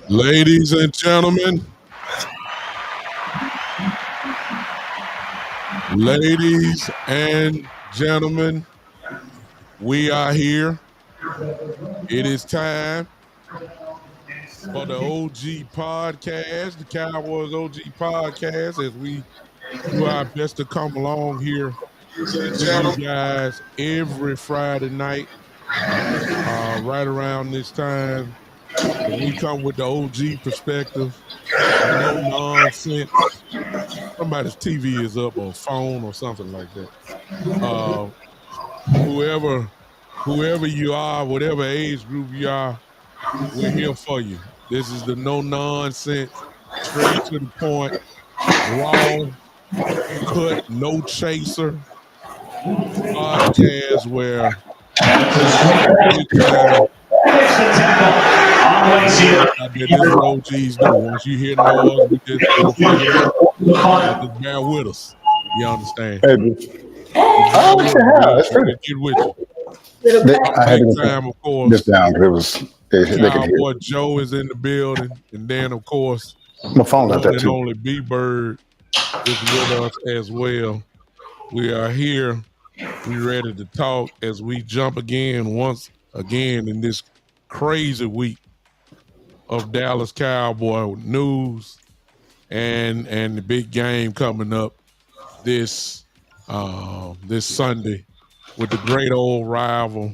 Ladies and gentlemen, ladies and gentlemen, we are here. It is time for the OG Podcast, the Cowboys OG Podcast, as we do our best to come along here to you guys every Friday night, right around this time. As we come with the OG perspective, no nonsense. Somebody's TV is up or phone or something like that. Uh, whoever you are, whatever age group you are, we're here for you. This is the no nonsense, straight to the point, raw, uncut, no chaser podcast where we just have a good time. I bet this is what OGs do. Once you hear noise, we just gonna figure it out. So just bear with us. You understand? Oh, what the hell? That's We'll true. get with you. I had Big to time, of get course. this down because they could hear. Cowboy Joe is in the building, and then of course, My phone's out one there and too. only B Bird is with us as well. We are here. We ready to talk as we jump once again in this crazy week of Dallas Cowboy news and the big game coming up this Sunday with the great old rival,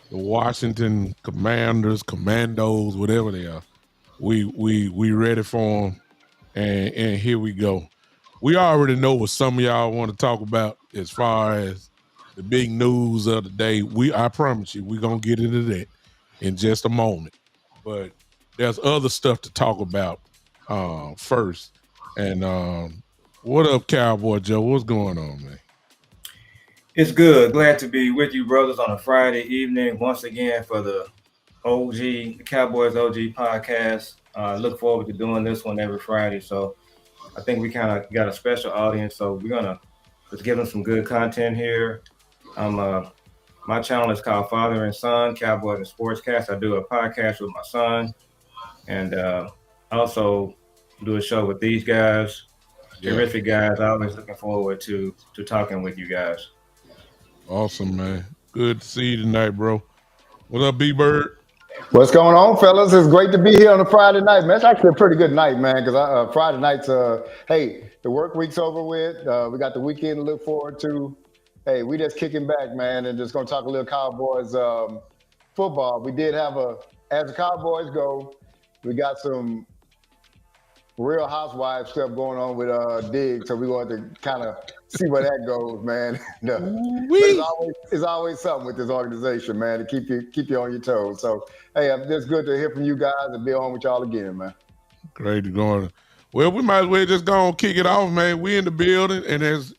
the Washington Commanders, Commandos, whatever they are. We ready for them, and here we go. We already know what some of y'all want to talk about as far as the big news of the day. I promise you, we're gonna get into that in just a moment. But there's other stuff to talk about first. And what up, Cowboy Joe? What's going on, man? It's good. Glad to be with you, brothers, on a Friday evening once again for the Cowboys OG Podcast. Look forward to doing this one every Friday. So I think we kind of got a special audience. So we're gonna just give them some good content here. My channel is called Father and Son Cowboys and Sportscast. I do a podcast with my son, and also do a show with these guys. Terrific guys. Always looking forward to talking with you guys. Awesome, man. Good to see you tonight, bro. What up, B Bird? What's going on, fellas? It's great to be here on a Friday night, man. It's actually a pretty good night, man, because Friday nights, hey, the work week's over with. We got the weekend to look forward to. Hey, we just kicking back, man, and just going to talk a little Cowboys football. We did have as the Cowboys go, we got some Real Housewives stuff going on with Diggs, so we're going to kind of see where that goes, man. But it's always something with this organization, man, to keep you on your toes. So, hey, it's good to hear from you guys and be on with y'all again, man. Great to go on. Well, we might as well just go and kick it off, man. We in the building, and as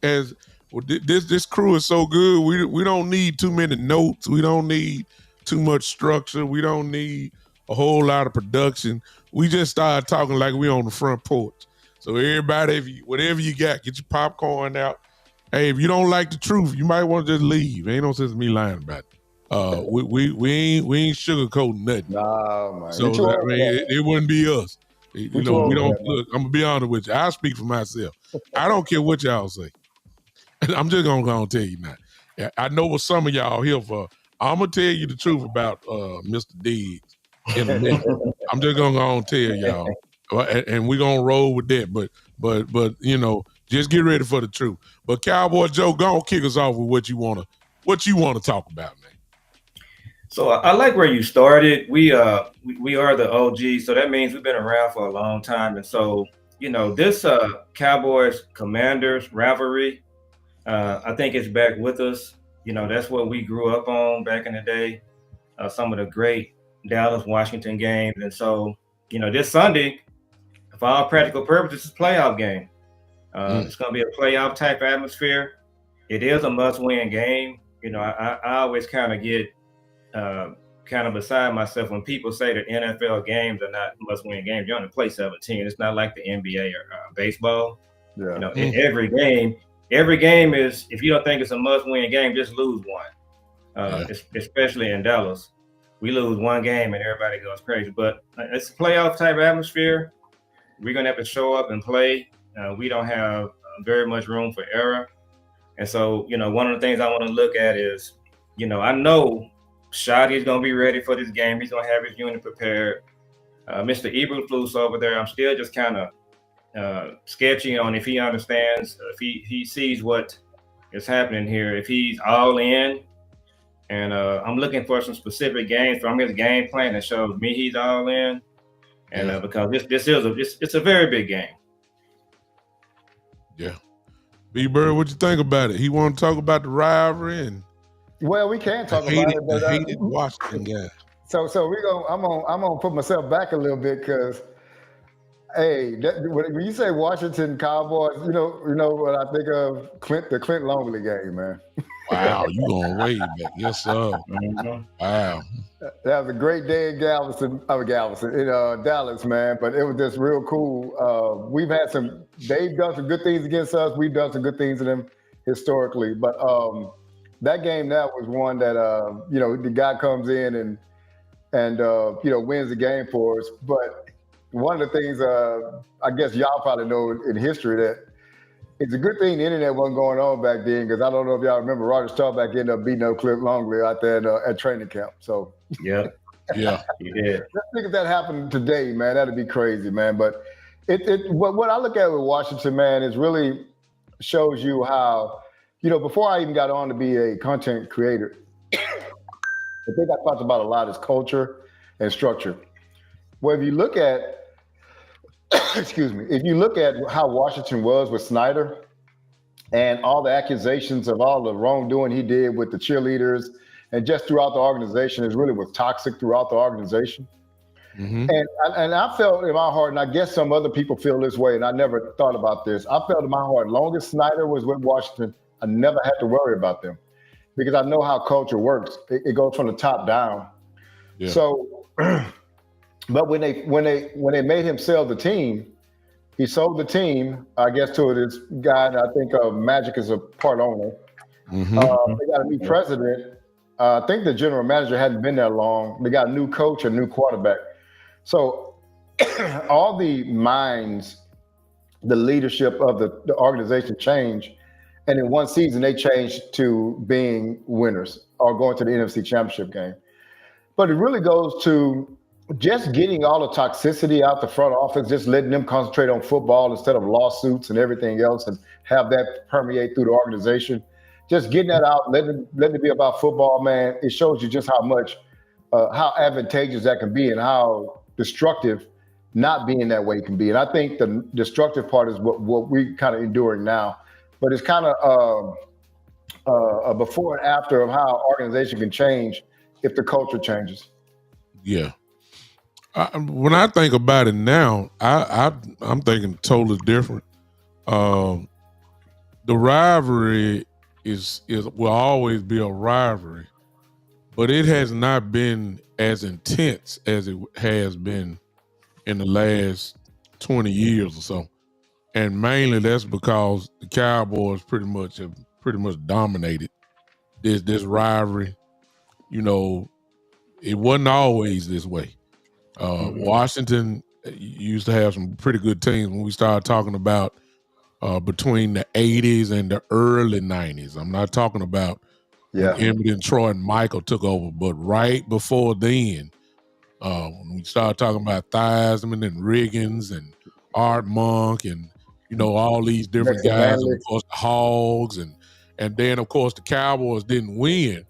well, this crew is so good. We don't need too many notes. We don't need too much structure. We don't need a whole lot of production. We just started talking like we on the front porch. So everybody, whatever you got, get your popcorn out. Hey, if you don't like the truth, you might want to just leave. Ain't no sense in me lying about it. We ain't sugarcoating nothing. No, man. So I mean, it wouldn't be us. We don't look. I'm gonna be honest with you. I speak for myself. I don't care what y'all say. I'm just gonna tell you now. I know what some of y'all here for. I'm gonna tell you the truth about Mr. Diggs in a minute. I'm just gonna tell y'all, and we're gonna roll with that. But just get ready for the truth. But Cowboy Joe, go on, kick us off with what you wanna talk about, man. So I like where you started. We are the OG, so that means we've been around for a long time. And so this Cowboys Commanders rivalry, I think it's back with us. That's what we grew up on back in the day. Some of the great Dallas Washington games, and so this Sunday, for all practical purposes, it's a playoff game. It's going to be a playoff type atmosphere. It is a must-win game. I always kind of get kind of beside myself when people say that NFL games are not must-win games. You only play 17. It's not like the NBA or baseball. Yeah. In every game is, if you don't think it's a must-win game, just lose one. Especially in Dallas. we lose one game and everybody goes crazy. But it's a playoff type atmosphere. We're gonna have to show up and play. We don't have very much room for error, and so one of the things I want to look at is, I know Shotty's gonna be ready for this game. He's gonna have his unit prepared. Mr. Eberflus over there, I'm still just kind of sketchy on if he understands, if he sees what is happening here, if he's all in. And I'm looking for some specific games from his game plan that shows me he's all in. And because this is it's a very big game. Yeah. B-Bird, what you think about it? He want to talk about the rivalry and well, we can talk about it, but hated Washington guy. So I'm gonna put myself back a little bit because, hey, when you say Washington Cowboys, you know what I think of the Clint Longley game, man. Wow, you going way back? Yes, sir. Mm-hmm. Wow, that was a great day in Dallas, man. But it was just real cool. We've had they've done some good things against us. We've done some good things to them historically. But that game, that was one that the guy comes in and wins the game for us. But one of the things I guess y'all probably know in history that it's a good thing the internet wasn't going on back then, because I don't know if y'all remember Roger Staubach ended up beating up Clint Longley out there at training camp. So yeah, he did. I think if that happened today, man, that'd be crazy, man. But what I look at with Washington, man, is really shows you how, before I even got on to be a content creator, the thing I talked about a lot is culture and structure. Well, if you look at if you look at how Washington was with Snyder and all the accusations of all the wrongdoing he did with the cheerleaders and just throughout the organization, it really was toxic throughout the organization. Mm-hmm. And I felt in my heart, and I guess some other people feel this way, and I never thought about this. I felt in my heart, long as Snyder was with Washington, I never had to worry about them because I know how culture works. It goes from the top down. Yeah. So, but when they made him sell the team, he sold the team, I guess, to this guy. And I think Magic is a part owner. Mm-hmm. They got a new president. I think the general manager hadn't been there long. They got a new coach, a new quarterback. So all the minds, the leadership of the organization changed. And in one season, they changed to being winners or going to the NFC Championship game. But it really goes to just getting all the toxicity out the front office, just letting them concentrate on football instead of lawsuits and everything else and have that permeate through the organization. Just getting that out, letting it be about football, man. It shows you just how much, how advantageous that can be and how destructive not being that way can be. And I think the destructive part is what we kind of enduring now. But it's kind of a before and after of how organization can change if the culture changes. Yeah. When I think about it now, I'm thinking totally different. The rivalry will always be a rivalry, but it has not been as intense as it has been in the last 20 years or so. And mainly that's because the Cowboys pretty much dominated this rivalry. It wasn't always this way. Washington used to have some pretty good teams when we started talking about between the 80s and the early 90s. I'm not talking about when Emmett and Troy and Michael took over, but right before then, when we started talking about Theismann and Riggins and Art Monk and all these different guys, and of course the Hogs, and then of course the Cowboys didn't win,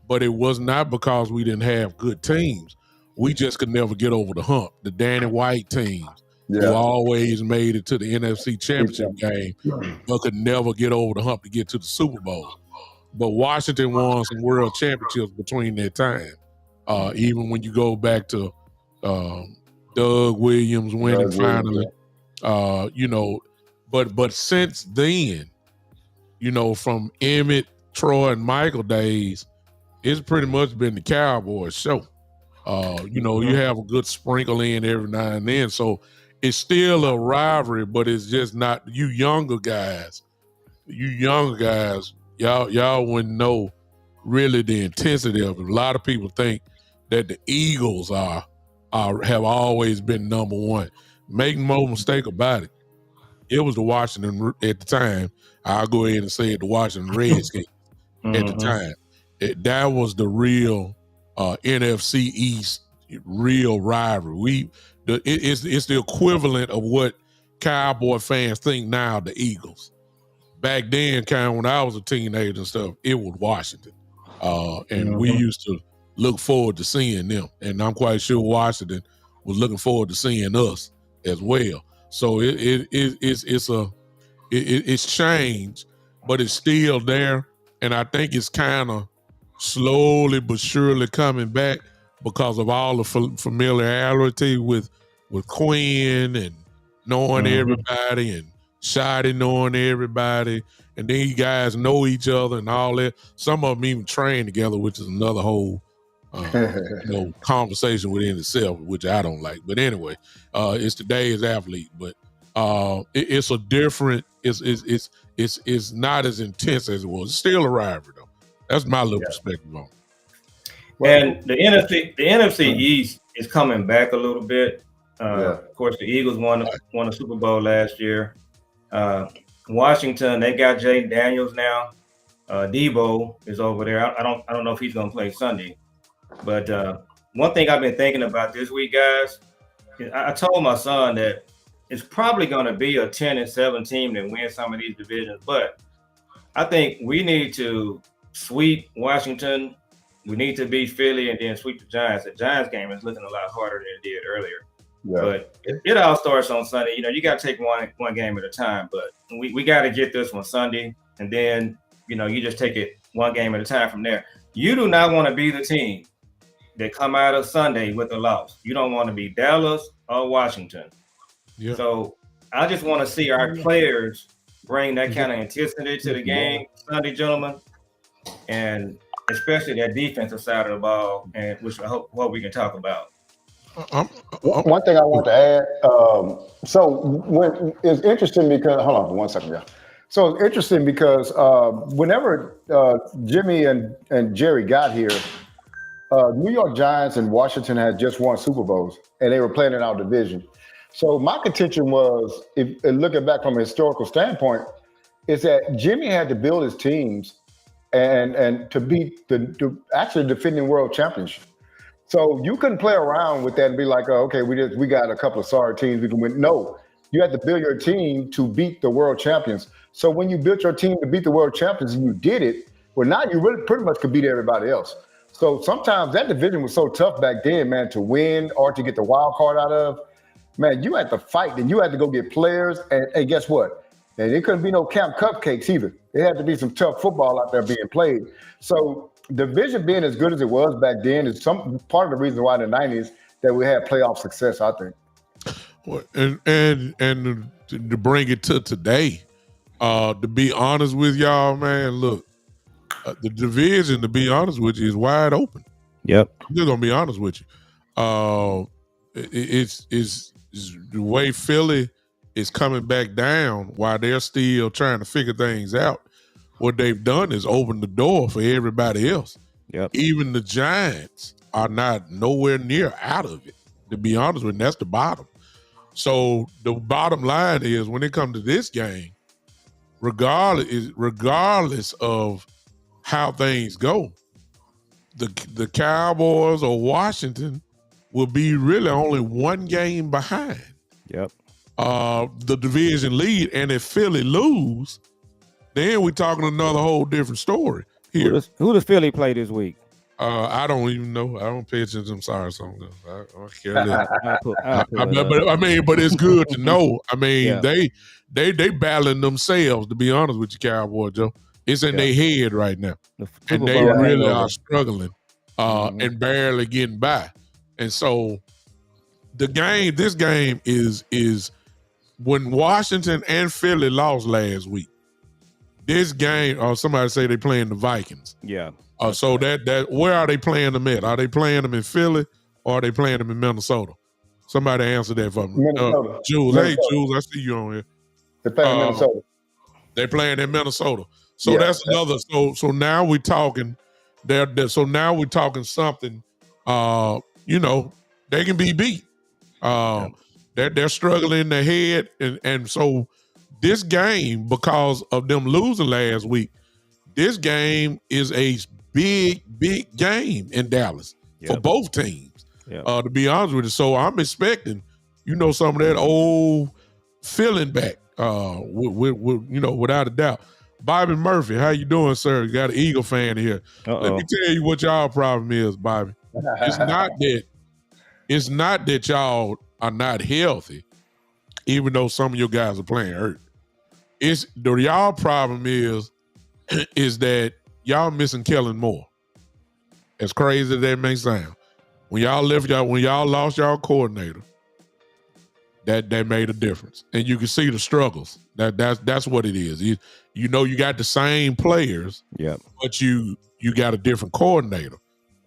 but it was not because we didn't have good teams. We just could never get over the hump. The Danny White teams who always made it to the NFC Championship game, but could never get over the hump to get to the Super Bowl. But Washington won some world championships between that time. Even when you go back to Doug Williams winning finally, but since then, from Emmett, Troy, and Michael days, it's pretty much been the Cowboys show. You have a good sprinkle in every now and then. So it's still a rivalry, but it's just not you younger guys, y'all wouldn't know really the intensity of it. A lot of people think that the Eagles have always been number one. Make no mistake about it. It was the Washington at the time. I'll go ahead and say it, the Washington Redskins at the time. That was the real NFC East real rivalry. It's the equivalent of what Cowboy fans think now the Eagles. Back then, kind of when I was a teenager and stuff, it was Washington. And we used to look forward to seeing them. And I'm quite sure Washington was looking forward to seeing us as well. So it's changed, but it's still there. And I think it's kind of slowly but surely coming back because of all the familiarity with Quinn and knowing everybody and Shotty knowing everybody. And then you guys know each other and all that. Some of them even train together, which is another whole conversation within itself, which I don't like. But anyway, it's today's athlete. But it's a different. It's not as intense as it was. It's still a rivalry though. That's my little perspective on it. And the NFC East is coming back a little bit. Of course, the Eagles won a Super Bowl last year. Washington, they got Jay Daniels now. Debo is over there. I don't know if he's going to play Sunday. But one thing I've been thinking about this week, guys, I told my son that it's probably going to be a 10-7 team that wins some of these divisions. But I think we need to sweep Washington. We need to beat Philly and then sweep the Giants. The Giants game is looking a lot harder than it did earlier. Yeah. But it all starts on Sunday. You got to take one game at a time. But we got to get this one Sunday. And then, you just take it one game at a time from there. You do not want to be the team that come out of Sunday with a loss. You don't want to be Dallas or Washington. Yeah. So I just want to see our players bring that kind of intensity to the game Sunday, gentlemen. And especially that defensive side of the ball, and which I hope we can talk about. One thing I want to add. So it's interesting because hold on 1 second, yeah. So it's interesting because whenever Jimmy and Jerry got here, New York Giants and Washington had just won Super Bowls, and they were playing in our division. So my contention was, if looking back from a historical standpoint, is that Jimmy had to build his teams and to beat the actually defending world championship. So you couldn't play around with that and be like, oh, okay, we got a couple of sorry teams we can win. No, you had to build your team to beat the world champions. So when you built your team to beat the world champions and you did it, well, now you really pretty much could beat everybody else. So sometimes that division was so tough back then, man, to win or to get the wild card out of. Man, you had to fight and you had to go get players. And hey, guess what? And it couldn't be no camp cupcakes either. It had to be some tough football out there being played. So division being as good as it was back then is some part of the reason why in the 90s that we had playoff success, I think. Well, and to bring it to today, to be honest with y'all, man, look, the division, to be honest with you, is wide open. Yep. I'm just gonna be honest with you. It's the way Philly is coming back down while they're still trying to figure things out. What they've done is open the door for everybody else. Yep. Even the Giants are not nowhere near out of it, to be honest with you. That's the bottom. So the bottom line is when it comes to this game, regardless of how things go, the Cowboys or Washington will be really only one game behind. Yep. The division lead, and if Philly lose, then we're talking another whole different story here. Who does Philly play this week? I don't even know. I don't pay attention. I'm sorry, something. I don't care. But it's good to know. I mean, they battling themselves. To be honest with you, Cowboy Joe, it's in their head right now, and they really are struggling and barely getting by. And so, this game is when Washington and Philly lost last week. This game, or somebody say they playing the Vikings. Yeah. So that where are they playing them at? Are they playing them in Philly or are they playing them in Minnesota? Somebody answer that for me. Minnesota. Jules, Minnesota. Hey Jules, I see you on here. They're playing in Minnesota. They're playing in Minnesota. So that's another. So now we're talking. So now we're talking something you know, they can be beat. They're struggling in the head, and so this game, because of them losing last week, this game is a big game in Dallas for both teams. To be honest with you, so I'm expecting, some of that old feeling back. Without a doubt. Bobby Murphy, how you doing, sir? You got an Eagle fan here. Let me tell you what y'all problem is, Bobby. It's not that y'all are not healthy, even though some of your guys are playing hurt. Y'all problem is that y'all missing Kellen Moore. As crazy as that may sound. When y'all lost y'all coordinator, that made a difference. And you can see the struggles. That's what it is. You got the same players, but you got a different coordinator.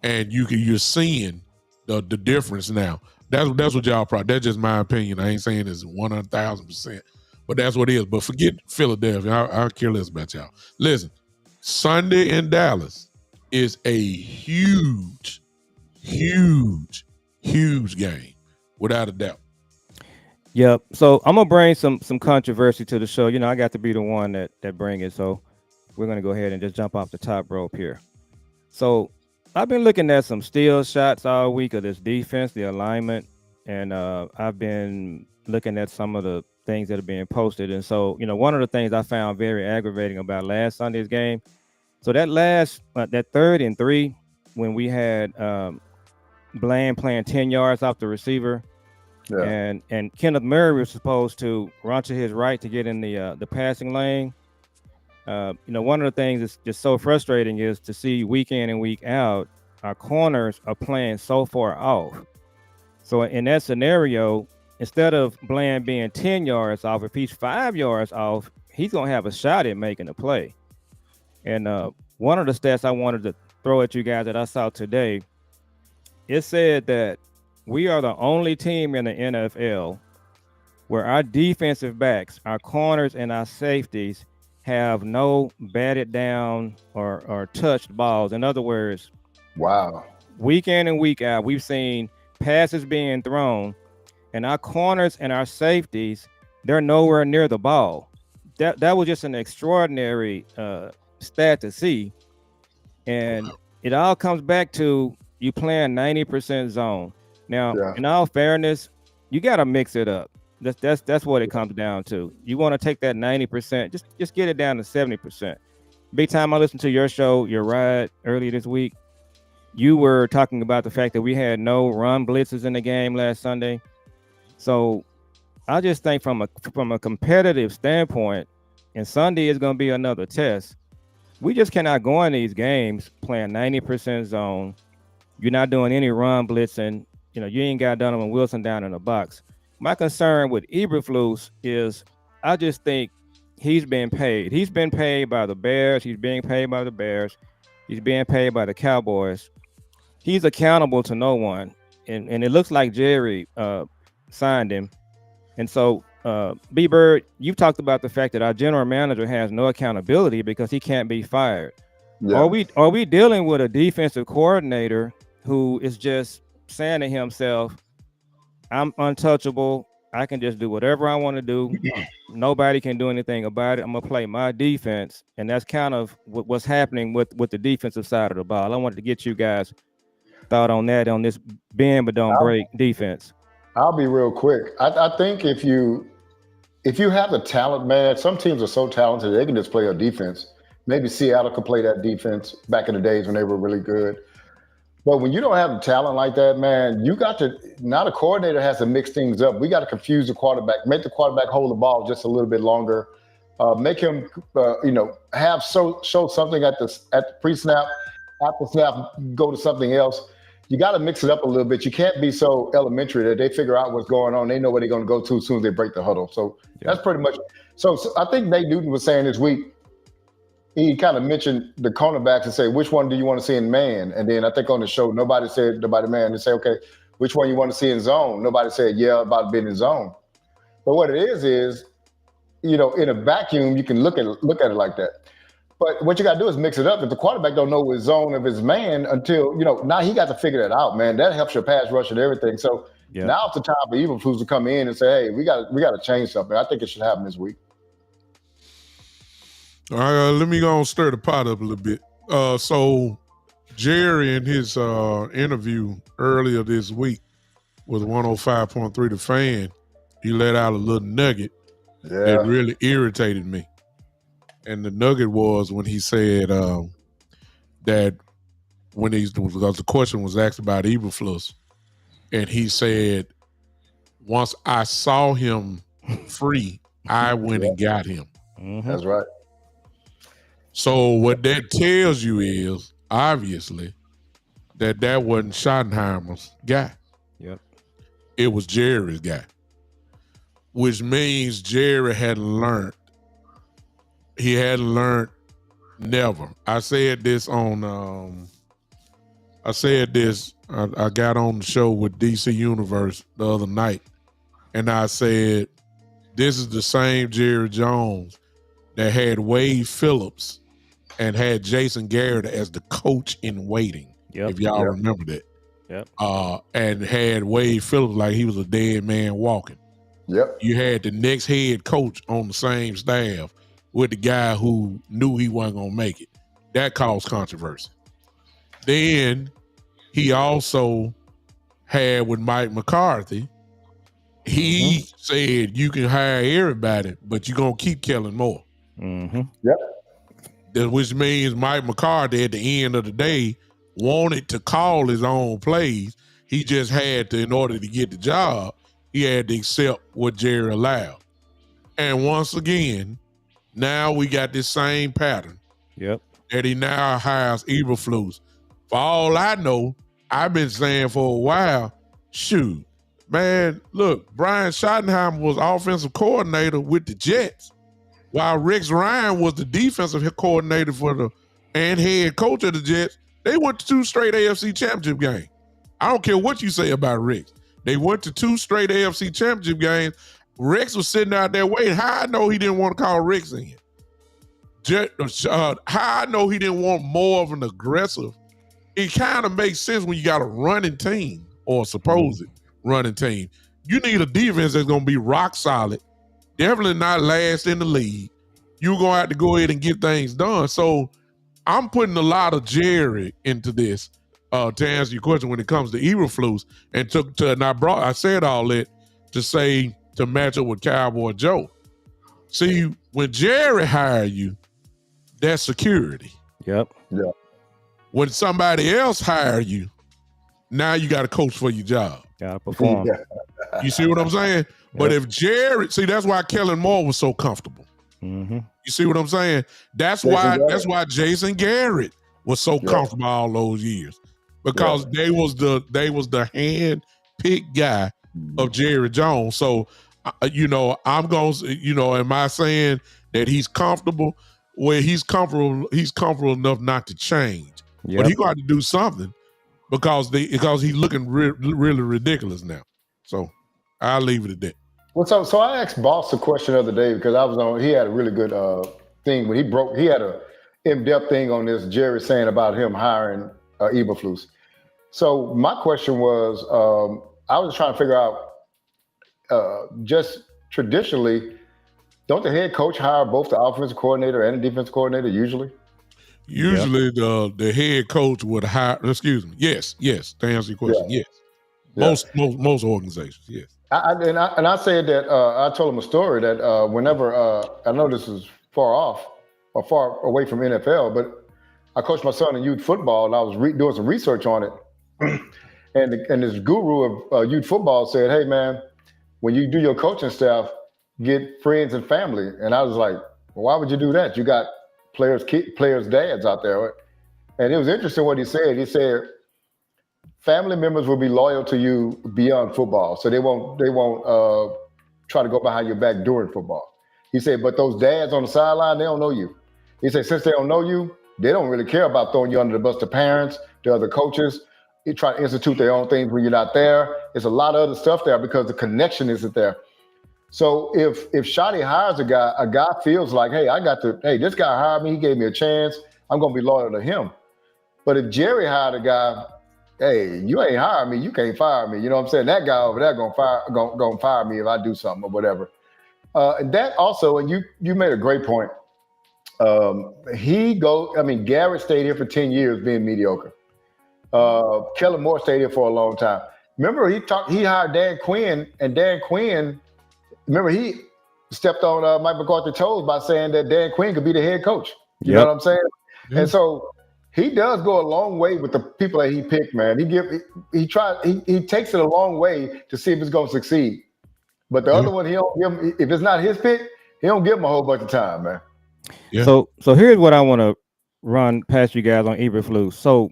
And you're seeing the difference now. That's what y'all probably. That's just my opinion. I ain't saying it's 100,000%, but that's what it is. But forget Philadelphia. I care less about y'all. Listen, Sunday in Dallas is a huge game, without a doubt. Yep. So I'm gonna bring some controversy to the show. I got to be the one that bring it. So we're gonna go ahead and just jump off the top rope here. So I've been looking at some steal shots all week of this defense, the alignment, and I've been looking at some of the things that are being posted. And so, one of the things I found very aggravating about last Sunday's game. So that that 3rd and 3, when we had Bland playing 10 yards off the receiver, and Kenneth Murray was supposed to run to his right to get in the passing lane. One of the things that's just so frustrating is to see week in and week out, our corners are playing so far off. So in that scenario, instead of Bland being 10 yards off, if he's 5 yards off, he's going to have a shot at making a play. And one of the stats I wanted to throw at you guys that I saw today, it said that we are the only team in the NFL where our defensive backs, our corners and our safeties have no batted down or touched balls. In other words, wow, week in and week out, we've seen passes being thrown, and our corners and our safeties, they're nowhere near the ball. That was just an extraordinary stat to see. And it all comes back to you playing 90% zone. Now, in all fairness, you got to mix it up. That's what it comes down to. You want to take that 90%, just get it down to 70%. Big time, I listened to your show, your ride earlier this week. You were talking about the fact that we had no run blitzes in the game last Sunday. So I just think from a competitive standpoint, and Sunday is going to be another test. We just cannot go in these games playing 90% zone. You're not doing any run blitzing. You ain't got Donovan Wilson down in the box. My concern with Eberflus is I just think he's been paid. He's been paid by the Bears. He's being paid by the Bears. He's being paid by the Cowboys. He's accountable to no one. And it looks like Jerry signed him. And so, B-Bird, you've talked about the fact that our general manager has no accountability because he can't be fired. Yeah. Are we dealing with a defensive coordinator who is just saying to himself, I'm untouchable. I can just do whatever I want to do. Nobody can do anything about it. I'm going to play my defense. And that's kind of what's happening with the defensive side of the ball. I wanted to get you guys thought on that, on this bend but don't break defense. I'll be real quick. I think if you have the talent, man, some teams are so talented they can just play a defense. Maybe Seattle could play that defense back in the days when they were really good. But when you don't have the talent like that, man, you got to, now the coordinator has to mix things up. We got to confuse the quarterback, make the quarterback hold the ball just a little bit longer, make him, show something at the pre-snap, after snap, go to something else. You got to mix it up a little bit. You can't be so elementary that they figure out what's going on. They know where they're going to go to as soon as they break the huddle. So that's pretty much. So I think Nate Newton was saying this week, he kind of mentioned the cornerbacks and say, which one do you want to see in man? And then I think on the show, nobody said nobody man. They say, okay, which one you want to see in zone? Nobody said, yeah, about being in zone. But what it is, in a vacuum, you can look at it like that. But what you got to do is mix it up. If the quarterback don't know his zone of his man until, now he got to figure that out, man. That helps your pass rush and everything. So now it's the time for Eberflus to come in and say, hey, we got to change something. I think it should happen this week. All right, let me go and stir the pot up a little bit. So Jerry, in his interview earlier this week with 105.3 The Fan, he let out a little nugget that really irritated me. And the nugget was when he said that because the question was asked about Eberflus, and he said, once I saw him free, I went and got him. Mm-hmm. That's right. So what that tells you is, obviously, that wasn't Schottenheimer's guy. Yep. It was Jerry's guy, which means Jerry hadn't learned. He hadn't learned never. I said this on, I got on the show with DC Universe the other night, and I said, this is the same Jerry Jones that had Wade Phillips and had Jason Garrett as the coach in waiting. If y'all remember that. Yep. And had Wade Phillips like he was a dead man walking. Yep. You had the next head coach on the same staff with the guy who knew he wasn't going to make it. That caused controversy. Then he also had with Mike McCarthy, he said you can hire everybody, but you're going to keep Kellen Moore. Mm-hmm. Yep. Which means Mike McCarthy at the end of the day wanted to call his own plays. He just had to, in order to get the job, he had to accept what Jerry allowed. And once again, now we got this same pattern. Yep. That he now hires Eberflus. For all I know, I've been saying for a while, shoot, man, look, Brian Schottenheimer was offensive coordinator with the Jets, while Rex Ryan was the defensive coordinator and head coach of the Jets. They went to 2 straight AFC championship games. I don't care what you say about Rex. They went to 2 straight AFC championship games. Rex was sitting out there waiting. How I know he didn't want to call Rex in? How I know he didn't want more of an aggressive. It kind of makes sense when you got a running team or a supposed running team. You need a defense that's going to be rock solid, definitely not last in the league. You're going to have to go ahead and get things done. So I'm putting a lot of Jerry into this to answer your question when it comes to Eberflus. And I said all that to say to match up with Cowboy Joe. See, when Jerry hired you, that's security. Yep. Yeah. When somebody else hire you, now you got to coach for your job. Got to perform. You see what I'm saying? But if Jerry, that's why Kellen Moore was so comfortable. Mm-hmm. You see what I'm saying? That's why Jason Garrett was so comfortable all those years, because they was the hand-picked guy of Jerry Jones. So, I'm going to, am I saying that he's comfortable? Well, he's comfortable enough not to change. But he got to do something because he's looking really ridiculous now. So I'll leave it at that. Well, so I asked Boss a question the other day because he had a really good thing when he had a in-depth thing on this Jerry saying about him hiring Eberflus. So my question was, I was trying to figure out just traditionally, don't the head coach hire both the offensive coordinator and the defensive coordinator usually? Usually the head coach would hire, excuse me. Yes. To answer your question, yes. Most organizations, yes. I said that I told him a story that whenever I know this is far away from NFL, but I coached my son in youth football and I was doing some research on it. and this guru of youth football said, hey man, when you do your coaching staff, get friends and family. And I was like, well, why would you do that? You got players' dads out there. And it was interesting what he said. He said, family members will be loyal to you beyond football. So they won't try to go behind your back during football. He said, but those dads on the sideline, they don't know you. He said, since they don't know you, they don't really care about throwing you under the bus to parents, to other coaches. They try to institute their own things when you're not there. There's a lot of other stuff there because the connection isn't there. So if Shotty hires a guy feels like, hey, this guy hired me, he gave me a chance, I'm gonna be loyal to him. But if Jerry hired a guy, hey, you ain't hired me, you can't fire me. You know what I'm saying? That guy over there gonna fire me if I do something or whatever. And that also, and you made a great point. Garrett stayed here for 10 years being mediocre. Kellen Moore stayed here for a long time. Remember, he hired Dan Quinn, and Dan Quinn, remember, he stepped on Mike McCarthy's toes by saying that Dan Quinn could be the head coach. You know what I'm saying? And so he does go a long way with the people that he picked, man. He takes it a long way to see if it's going to succeed. But the other one, he don't give him, if it's not his pick, he don't give him a whole bunch of time, man. Yeah. So here's what I want to run past you guys on Eberflus. So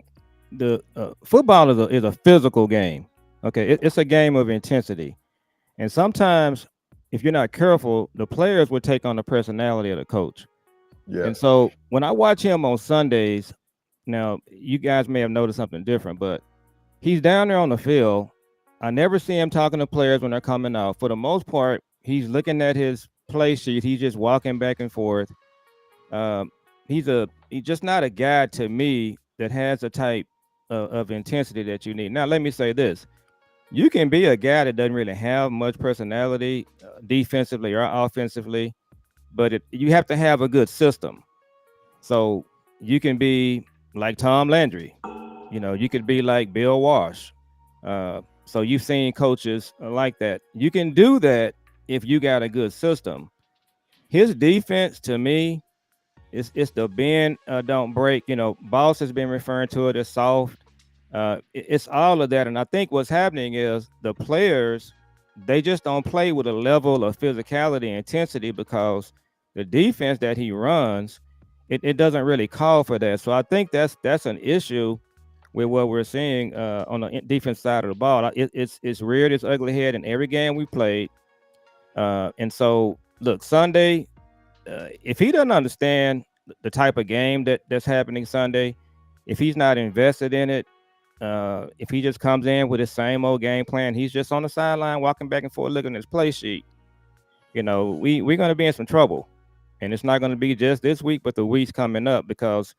the football is a physical game. Okay, it's a game of intensity, and sometimes if you're not careful, the players will take on the personality of the coach. Yeah. And so when I watch him on Sundays, now you guys may have noticed something different, but he's down there on the field. I never see him talking to players when they're coming out. For the most part, he's looking at his play sheet. He's just walking back and forth. He's just not a guy to me that has a type of intensity that you need. Now, let me say this. You can be a guy that doesn't really have much personality defensively or offensively, but you have to have a good system. So you can be like Tom Landry. You know, you could be like Bill Walsh. So you've seen coaches like that. You can do that if you got a good system. His defense, to me, it's the bend, don't break. You know, Boss has been referring to it as soft. It's all of that. And I think what's happening is the players, they just don't play with a level of physicality and intensity because the defense that he runs, it doesn't really call for that. So I think that's an issue with what we're seeing on the defense side of the ball. It's reared its ugly head in every game we played. And so, look, Sunday, if he doesn't understand the type of game that's happening Sunday, if he's not invested in it, if he just comes in with his same old game plan, he's just on the sideline walking back and forth looking at his play sheet, you know, we're going to be in some trouble. And it's not going to be just this week, but the weeks coming up, because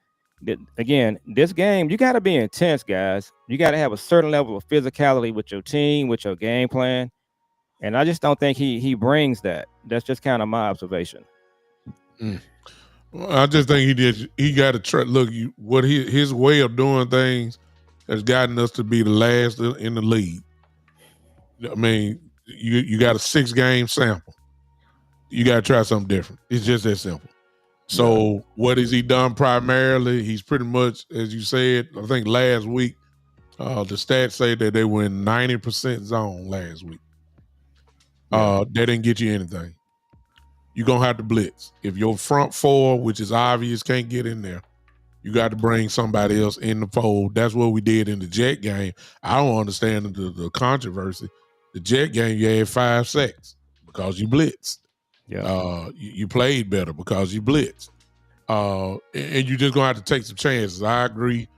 again, this game, you got to be intense, guys. You got to have a certain level of physicality with your team, with your game plan. And I just don't think he brings that. That's just kind of my observation. Well, I just think he got to try. Look, his way of doing things has gotten us to be the last in the league. I mean, you got a 6-game sample. You got to try something different. It's just that simple. So what has he done primarily? He's pretty much, as you said, I think last week, the stats say that they were in 90% zone last week. That didn't get you anything. You're going to have to blitz. If your front four, which is obvious, can't get in there, you got to bring somebody else in the fold. That's what we did in the Jet game. I don't understand the controversy. The Jet game, you had 5 sacks because you blitzed. Yeah. You played better because you blitzed. And you're just going to have to take some chances. I agree.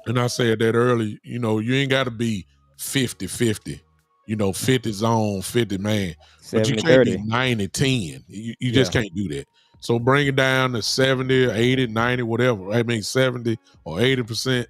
And I said that earlier, you know, you ain't got to be 50-50. You know, 50 zone, 50 man. But you can't be 90-10. You just can't do that. So bring it down to 70, 80, 90, whatever. I mean, 70 or 80%,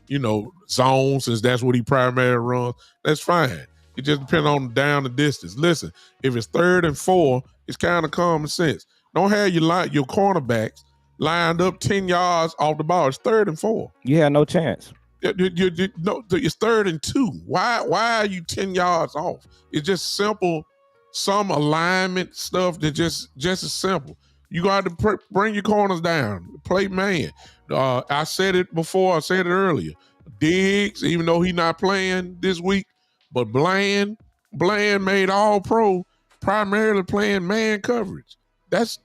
you know, zone, since that's what he primarily runs. That's fine. It just depends on down the distance. Listen, if it's 3rd and 4, it's kind of common sense. Don't have your cornerbacks lined up 10 yards off the ball. It's 3rd and 4. You have no chance. No, it's 3rd and 2. Why are you 10 yards off? It's just simple, some alignment stuff that just as simple. You got to bring your corners down, play man. I said it before. I said it earlier. Diggs, even though he's not playing this week, but Bland made all pro, primarily playing man coverage. That's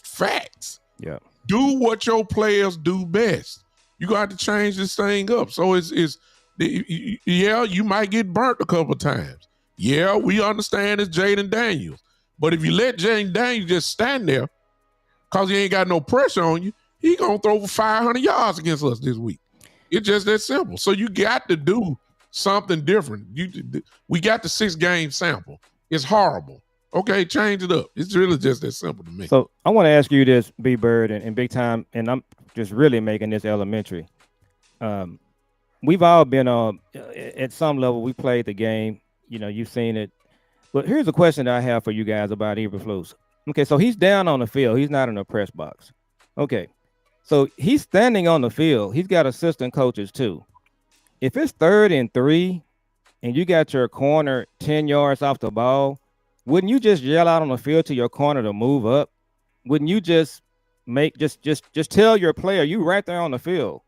facts. Yeah. Do what your players do best. You got to change this thing up. So you might get burnt a couple times. Yeah, we understand it's Jaden Daniels. But if you let Jaden Daniels just stand there because he ain't got no pressure on you, he going to throw for 500 yards against us this week. It's just that simple. So you got to do something different. We got the 6-game sample. It's horrible. Okay, change it up. It's really just that simple to me. So I want to ask you this, B Bird, and Big Time, and I'm just really making this elementary. We've all been on at some level. We played the game. You know, you've seen it. But here's a question that I have for you guys about Eberflus. Okay, so he's down on the field. He's not in the press box. Okay, so he's standing on the field. He's got assistant coaches too. If it's 3rd and 3, and you got your corner 10 yards off the ball, wouldn't you just yell out on the field to your corner to move up? Wouldn't you just tell your player you right there on the field?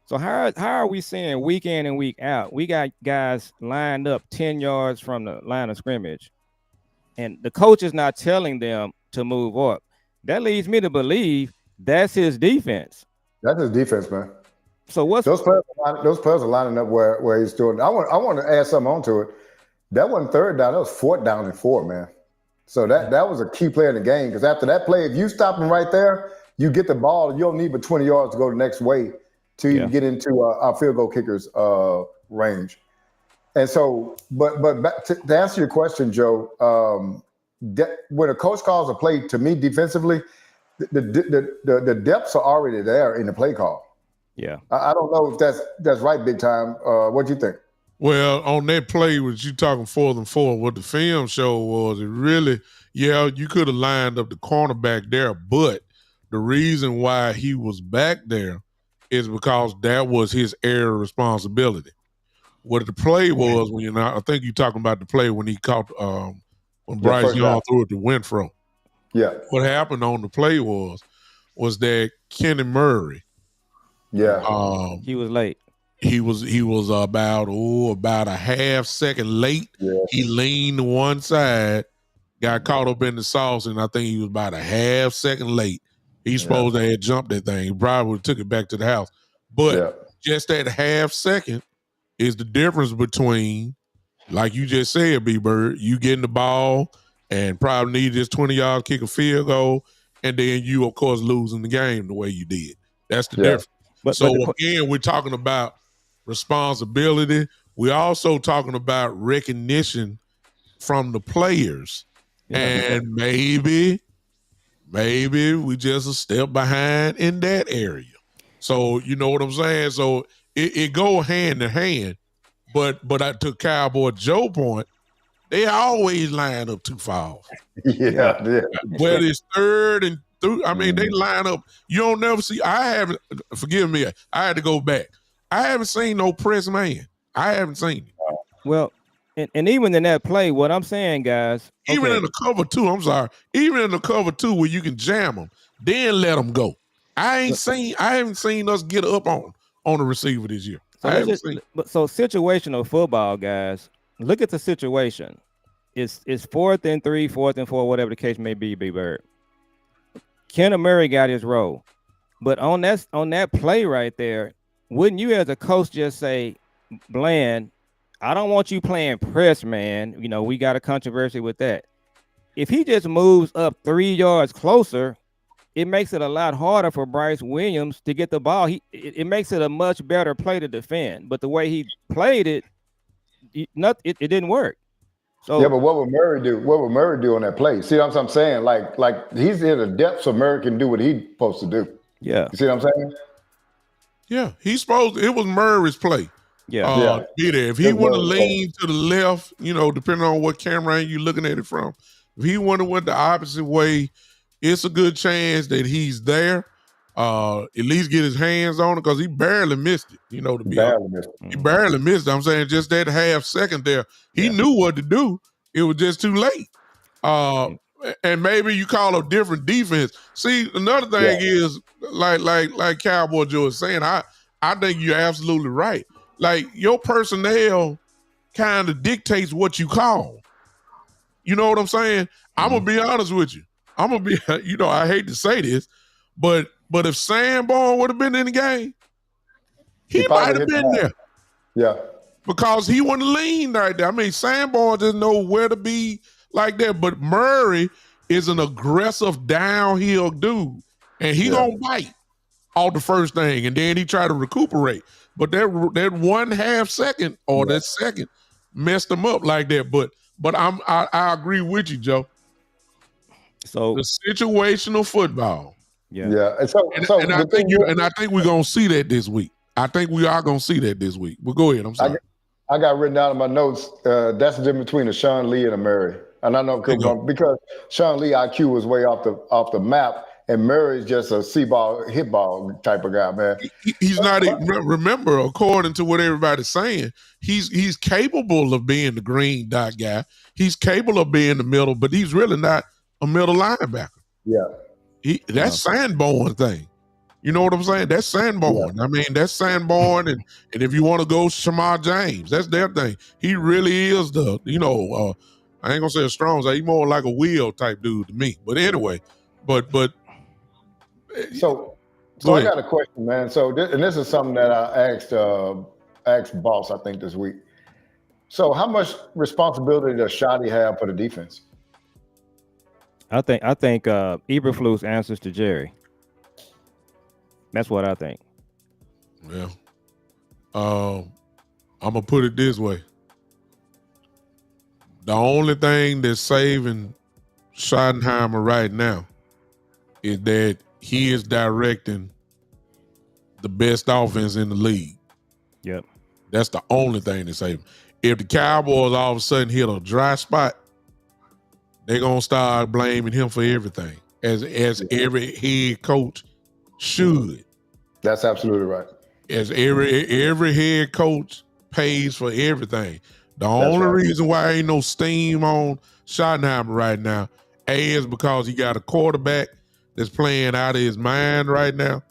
So how are we seeing week in and week out? We got guys lined up 10 yards from the line of scrimmage, and the coach is not telling them to move up. That leads me to believe that's his defense. That's his defense, man. So what's those players are lining up where he's doing. I want to add something onto it. That wasn't 3rd down. That was 4th down and 4, man. So that was a key play in the game, because after that play, if you stop him right there, you get the ball. You don't need but 20 yards to go the next way to get into our field goal kicker's range. And so, but back to answer your question, Joe, when a coach calls a play, to me defensively, the depths are already there in the play call. Yeah, I don't know if that's right, Big Time. What do you think? Well, on that play, was you talking 4th and 4? What the film showed was it really, you could have lined up the cornerback there, but the reason why he was back there is because that was his area of responsibility. What the play was I think you're talking about the play when he caught when Bryce Young threw it to Winfro. Yeah. What happened on the play was that Kenny Murray. Yeah. He was late. He was about a half second late. Yeah. He leaned to one side, got caught up in the sauce, and I think he was about a half second late. He's supposed to have jumped that thing. He probably took it back to the house. But just that half second is the difference between, like you just said, B-Bird, you getting the ball and probably need this 20 yards, kick a field goal, and then you, of course, losing the game the way you did. That's the difference. Again, we're talking about responsibility. We're also talking about recognition from the players. And maybe we just a step behind in that area. So you know what I'm saying? So it go hand in hand. But to Cowboy Joe point, they always line up too far off. Yeah. Whether it's 3rd and 3, I mean, they line up. You don't never see. Forgive me, I had to go back. I haven't seen no press man. I haven't seen it. Well, and even in that play, what I'm saying, guys. Even in the cover 2, I'm sorry. Even in the cover 2 where you can jam them, then let them go. I haven't seen us get up on the receiver this year. So situational football, guys. Look at the situation. It's 4th and 3, 4th and 4, whatever the case may be, B-Bird. Kenny Murray got his role. But on that play right there, wouldn't you as a coach just say, Bland, I don't want you playing press, man. You know, we got a controversy with that. If he just moves up 3 yards closer, it makes it a lot harder for Bryce Williams to get the ball. It makes it a much better play to defend. But the way he played it, it didn't work. So but what would Murray do? What would Murray do on that play? See what I'm saying? Like he's in the depth, so Murray can do what he's supposed to do. Yeah. You see what I'm saying? Yeah, it was Murray's play. Yeah. Be there. If he would have leaned to the left, depending on what camera you're looking at it from, if he would have went the opposite way, it's a good chance that he's there. At least get his hands on it, because he barely missed it. He barely missed it. I'm saying just that half second there, he knew what to do. It was just too late. And maybe you call a different defense. See, another thing is like Cowboy Joe is saying, I think you're absolutely right. Like, your personnel kind of dictates what you call. You know what I'm saying? I'm gonna be honest with you. I'm gonna be, I hate to say this, but if Sanborn would have been in the game, he might have been there. Yeah. Because he wouldn't lean right there. I mean, Sanborn doesn't know where to be like that, but Murray is an aggressive downhill dude, and he gonna bite off the first thing, and then he try to recuperate. But that 1/2 second or that second messed him up like that. But But I agree with you, Joe. So the situational football. Yeah. And I think we're gonna see that this week. I think we are gonna see that this week. But go ahead. I'm sorry. I got written down in my notes. That's the difference between a Sean Lee and a Murray. And I know because Sean Lee IQ was way off the map, and Murray's just a C-ball, hit ball type of guy, man. He's not. Remember, according to what everybody's saying, he's capable of being the green dot guy. He's capable of being the middle, but he's really not a middle linebacker. Yeah, that's Sanborn thing. You know what I'm saying? That's Sanborn. Yeah. I mean, that's Sanborn, and if you want to go Shamar James, that's their thing. He really is the, I ain't gonna say a strong side. He's more like a wheel type dude to me. But anyway, but so I got a question, man. So this is something that I asked Boss, I think, this week. So how much responsibility does Shotty have for the defense? I think Eberflus answers to Jerry. That's what I think. Yeah. I'm gonna put it this way. The only thing that's saving Schottenheimer right now is that he is directing the best offense in the league. Yep. That's the only thing that's saving. If the Cowboys all of a sudden hit a dry spot, they're gonna start blaming him for everything, as every head coach should. That's absolutely right. As every head coach pays for everything. The only reason why ain't no steam on Schottenheimer right now, is because he got a quarterback that's playing out of his mind right now.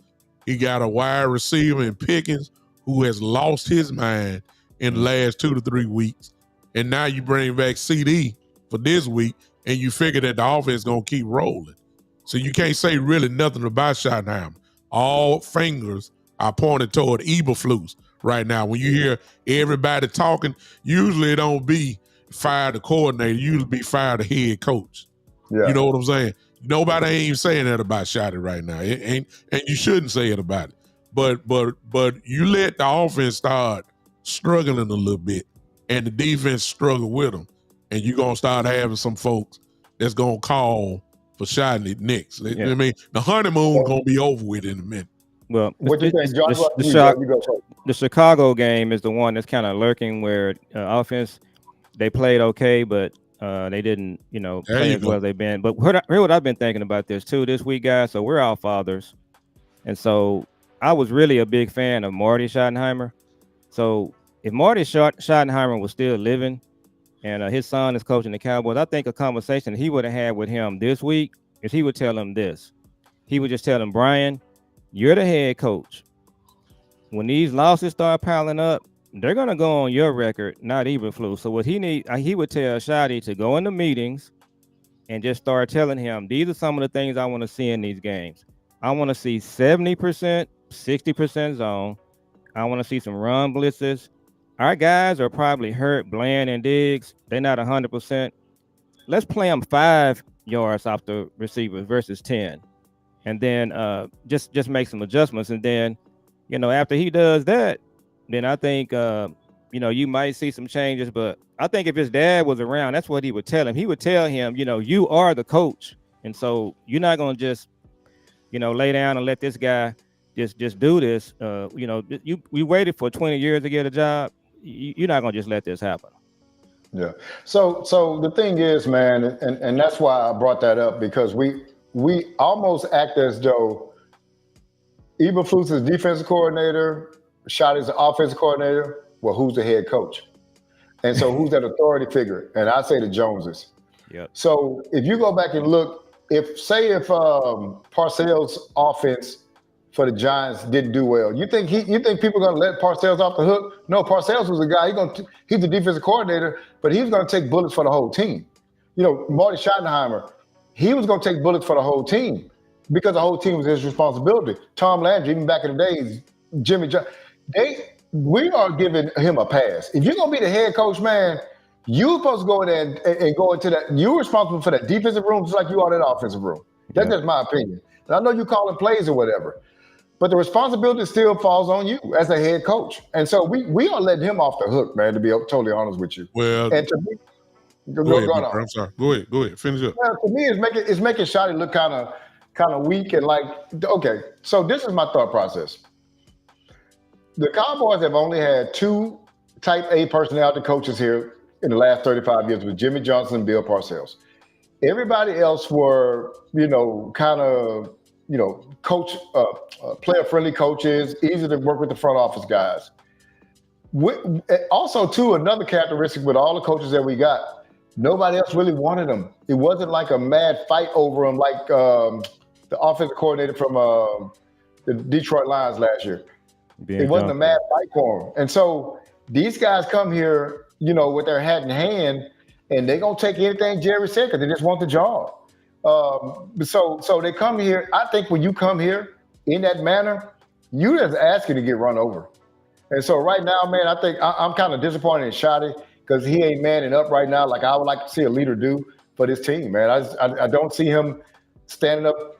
He got a wide receiver in Pickens who has lost his mind in the last 2 to 3 weeks. And now you bring back CD for this week, and you figure that the offense is going to keep rolling. So you can't say really nothing about Schottenheimer. All fingers are pointed toward Eberflus right now. When you hear everybody talking, usually it don't be fire the coordinator, usually be fire the head coach. Yeah. You know what I'm saying? Nobody ain't even saying that about Shotty right now. It ain't, and you shouldn't say it about it. But you let the offense start struggling a little bit, and the defense struggle with them, and you're gonna start having some folks that's gonna call for Shotty next. Yeah. I mean, the honeymoon gonna be over with in a minute. Well, the Chicago game is the one that's kind of lurking, where offense, they played okay, but they didn't, play as well as they've been. But here's what I've been thinking about this too this week, guys. So we're all fathers, and so I was really a big fan of Marty Schottenheimer. So if Marty Schottenheimer was still living, and his son is coaching the Cowboys, I think a conversation he would have had with him this week is he would tell him this. He would just tell him, Brian, you're the head coach. When these losses start piling up, they're gonna go on your record, not Eberflus. So what he would tell Shotty to go into meetings and just start telling him, these are some of the things I want to see in these games. I want to see 70%, 60% zone. I want to see some run blitzes. Our guys are probably hurt, Bland and Diggs. They're not 100%. Let's play them 5 yards off the receivers versus 10. And then just make some adjustments. And then, after he does that, then I think, you might see some changes. But I think if his dad was around, that's what he would tell him. He would tell him, you are the coach. And so you're not going to just, lay down and let this guy just do this. We waited for 20 years to get a job. You're not going to just let this happen. Yeah. So the thing is, man, and that's why I brought that up, because we almost act as though Eberflus is defensive coordinator, Shotty's the offensive coordinator. Well, who's the head coach? And so who's that authority figure? And I say the Joneses. Yep. So if you go back and look, if Parcells' offense for the Giants didn't do well, you think people are going to let Parcells off the hook? No, Parcells was a guy. He's the defensive coordinator, but he's going to take bullets for the whole team. Marty Schottenheimer, he was going to take bullets for the whole team because the whole team was his responsibility. Tom Landry, even back in the days, Jimmy John, we are giving him a pass. If you're going to be the head coach, man, you're supposed to go in there and go into that. You're responsible for that defensive room just like you are that offensive room. That's just my opinion. And I know you calling plays or whatever, but the responsibility still falls on you as a head coach. And so we are letting him off the hook, man, to be totally honest with you. Well, and to me, Go ahead, on. I'm sorry. Go ahead. Finish up. Yeah, to me, it's making Shotty look kind of weak and like, okay. So this is my thought process. The Cowboys have only had 2 Type A personality coaches here in the last 35 years with Jimmy Johnson and Bill Parcells. Everybody else were, kind of, coach, player-friendly coaches, easy to work with the front office guys. Also, too, another characteristic with all the coaches that we got, nobody else really wanted them. It wasn't like a mad fight over them like the offensive coordinator from the Detroit Lions last year. It wasn't a mad fight for them. And so these guys come here, with their hat in hand, and they're going to take anything Jerry said because they just want the job. So they come here. I think when you come here in that manner, you just asking to get run over. And so right now, man, I think I'm kind of disappointed in Shotty because he ain't manning up right now like I would like to see a leader do for this team, man. I don't see him standing up,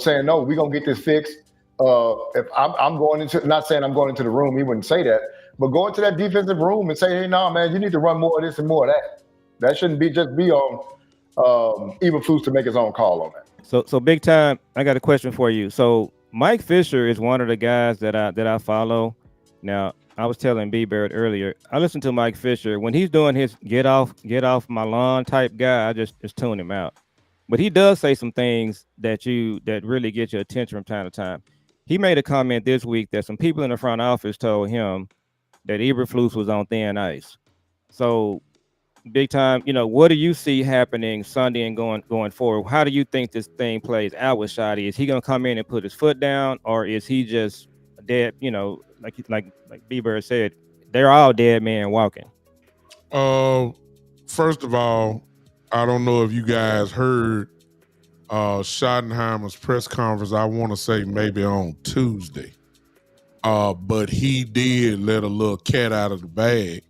saying, no, we're going to get this fixed. If I'm going into, not saying I'm going into the room, he wouldn't say that, but go into that defensive room and say, hey, no, man, you need to run more of this and more of that. That shouldn't be just be on Eberflus to make his own call on that. So big time. I got a question for you. So Mike Fisher is one of the guys that I follow. Now I was telling B Bird earlier. I listen to Mike Fisher when he's doing his get off my lawn type guy. I just tune him out. But he does say some things that really get your attention from time to time. He made a comment this week that some people in the front office told him that Eberflus was on thin ice. So big time, what do you see happening Sunday and going forward? How do you think this thing plays out with Shotty? Is he going to come in and put his foot down, or is he just dead? Like B-Bird said, they're all dead men walking. First of all, I don't know if you guys heard Schottenheimer's press conference. I want to say maybe on Tuesday, but he did let a little cat out of the bag.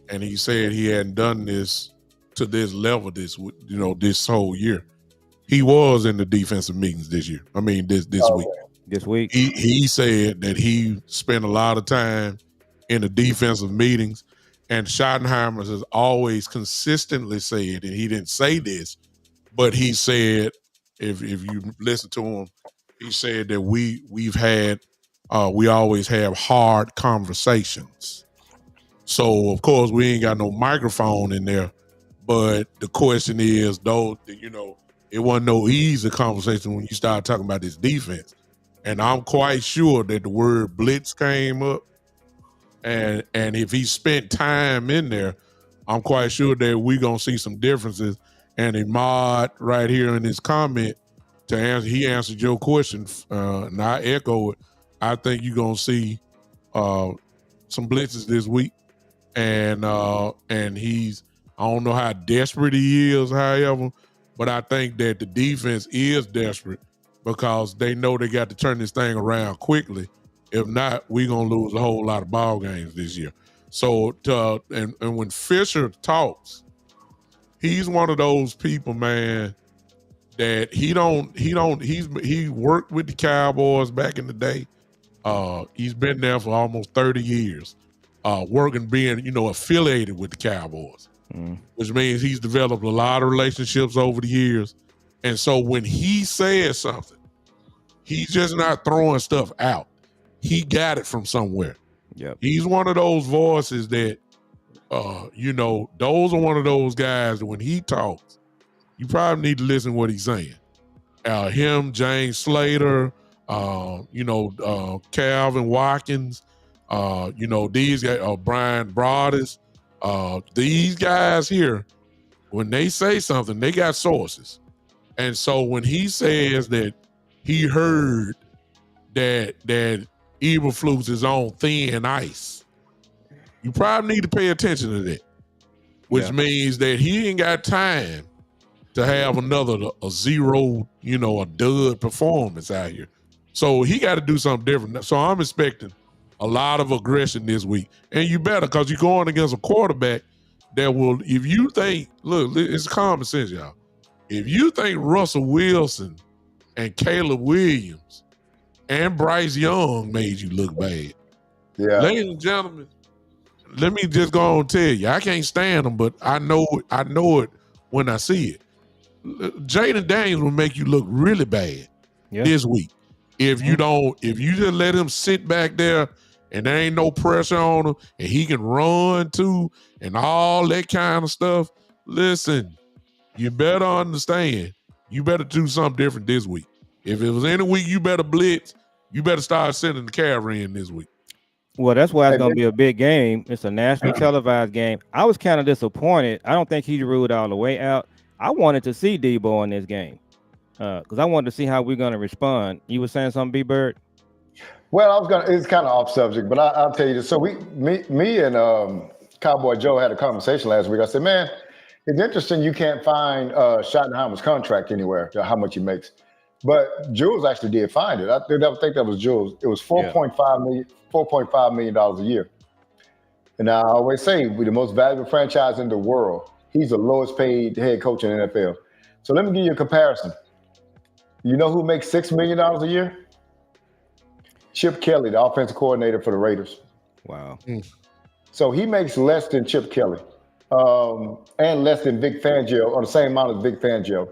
And he said he hadn't done this to this level this whole year. He was in the defensive meetings this year. I mean, this week. This week. He said that he spent a lot of time in the defensive meetings. And Schottenheimer has always consistently said, and he didn't say this, but he said, if you listen to him, he said that we always have hard conversations. So, of course, we ain't got no microphone in there. But the question is, though, it wasn't no easy conversation when you start talking about this defense. And I'm quite sure that the word blitz came up. And if he spent time in there, I'm quite sure that we're going to see some differences. And Ahmad, right here in his comment, he answered your question, and I echo it. I think you're going to see some blitzes this week. And he's, I don't know how desperate he is, however, but I think that the defense is desperate because they know they got to turn this thing around quickly. If not, we're going to lose a whole lot of ball games this year. So, and when Fisher talks, he's one of those people, man, that he worked with the Cowboys back in the day. He's been there for almost 30 years. Working, being, affiliated with the Cowboys, which means he's developed a lot of relationships over the years. And so when he says something, he's just not throwing stuff out. He got it from somewhere. Yep. He's one of those voices that, those are one of those guys that when he talks, you probably need to listen to what he's saying. Him, James Slater, Calvin Watkins, these guys, Brian Broaddus, these guys here, when they say something, they got sources. And so when he says that he heard that Eberflus is on thin ice, you probably need to pay attention to that, which means that he ain't got time to have a zero, a dud performance out here. So he got to do something different. So I'm expecting a lot of aggression this week. And you better, because you're going against a quarterback that will, if you think, look, it's common sense, y'all. If you think Russell Wilson and Caleb Williams and Bryce Young made you look bad, ladies and gentlemen, let me just go on and tell you, I can't stand them, but I know it when I see it. Jaden Daniels will make you look really bad this week. If you just let him sit back there and there ain't no pressure on him and he can run too and all that kind of stuff, listen, you better understand. You better do something different this week. If it was any week you better blitz, you better start sending the cavalry in this week. Well, that's why it's going to be a big game. It's a nationally televised game. I was kind of disappointed. I don't think he ruled all the way out. I wanted to see Debo in this game because I wanted to see how we're going to respond. You were saying something, B-Bird? Well, it's kind of off subject, but I'll tell you this. So me and Cowboy Joe had a conversation last week. I said, man, it's interesting you can't find Schottenheimer's contract anywhere, how much he makes. But Jules actually did find it. I think that was Jules. It was $4.5 million a year. And I always say we're the most valuable franchise in the world. He's the lowest paid head coach in the NFL. So let me give you a comparison. You know who makes $6 million a year? Chip Kelly, the offensive coordinator for the Raiders. Wow. So he makes less than Chip Kelly and less than Vic Fangio, or the same amount as Vic Fangio.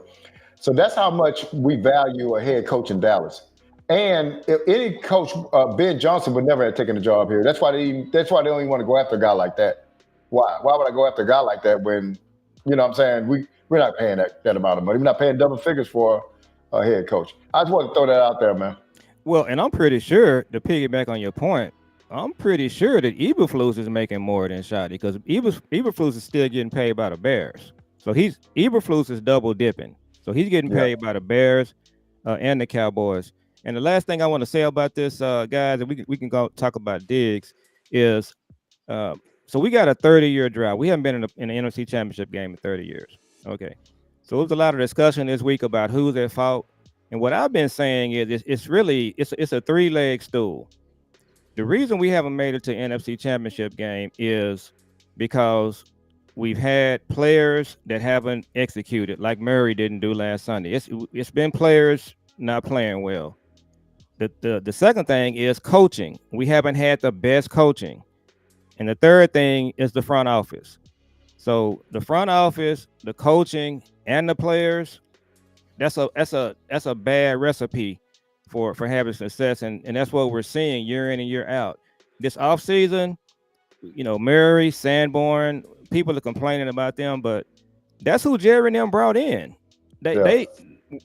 So that's how much we value a head coach in Dallas. And if any coach, Ben Johnson would never have taken a job here. That's why they don't even want to go after a guy like that. Why? Why would I go after a guy like that when, you know what I'm saying, we're not paying that amount of money. We're not paying double figures for a head coach. I just want to throw that out there, man. Well, and I'm pretty sure, to piggyback on your point, I'm pretty sure that Eberflus is making more than Shotty because Eberflus is still getting paid by the Bears. So Eberflus is double dipping. So he's getting paid by the Bears and the Cowboys. And the last thing I want to say about this, guys, and we can go talk about Diggs, is so we got a 30-year drought. We haven't been in an NFC Championship game in 30 years. Okay. So there was a lot of discussion this week about who's at fault. And what I've been saying is it's a three-leg stool. The reason we haven't made it to NFC Championship game is because we've had players that haven't executed, like Murray didn't do last Sunday. It's been players not playing well. The second thing is coaching. We haven't had the best coaching. And the third thing is the front office. So the front office, the coaching, and the players, that's a bad recipe for having success. And that's what we're seeing year in and year out. This offseason, Murray, Sanborn, people are complaining about them, but that's who Jerry and them brought in.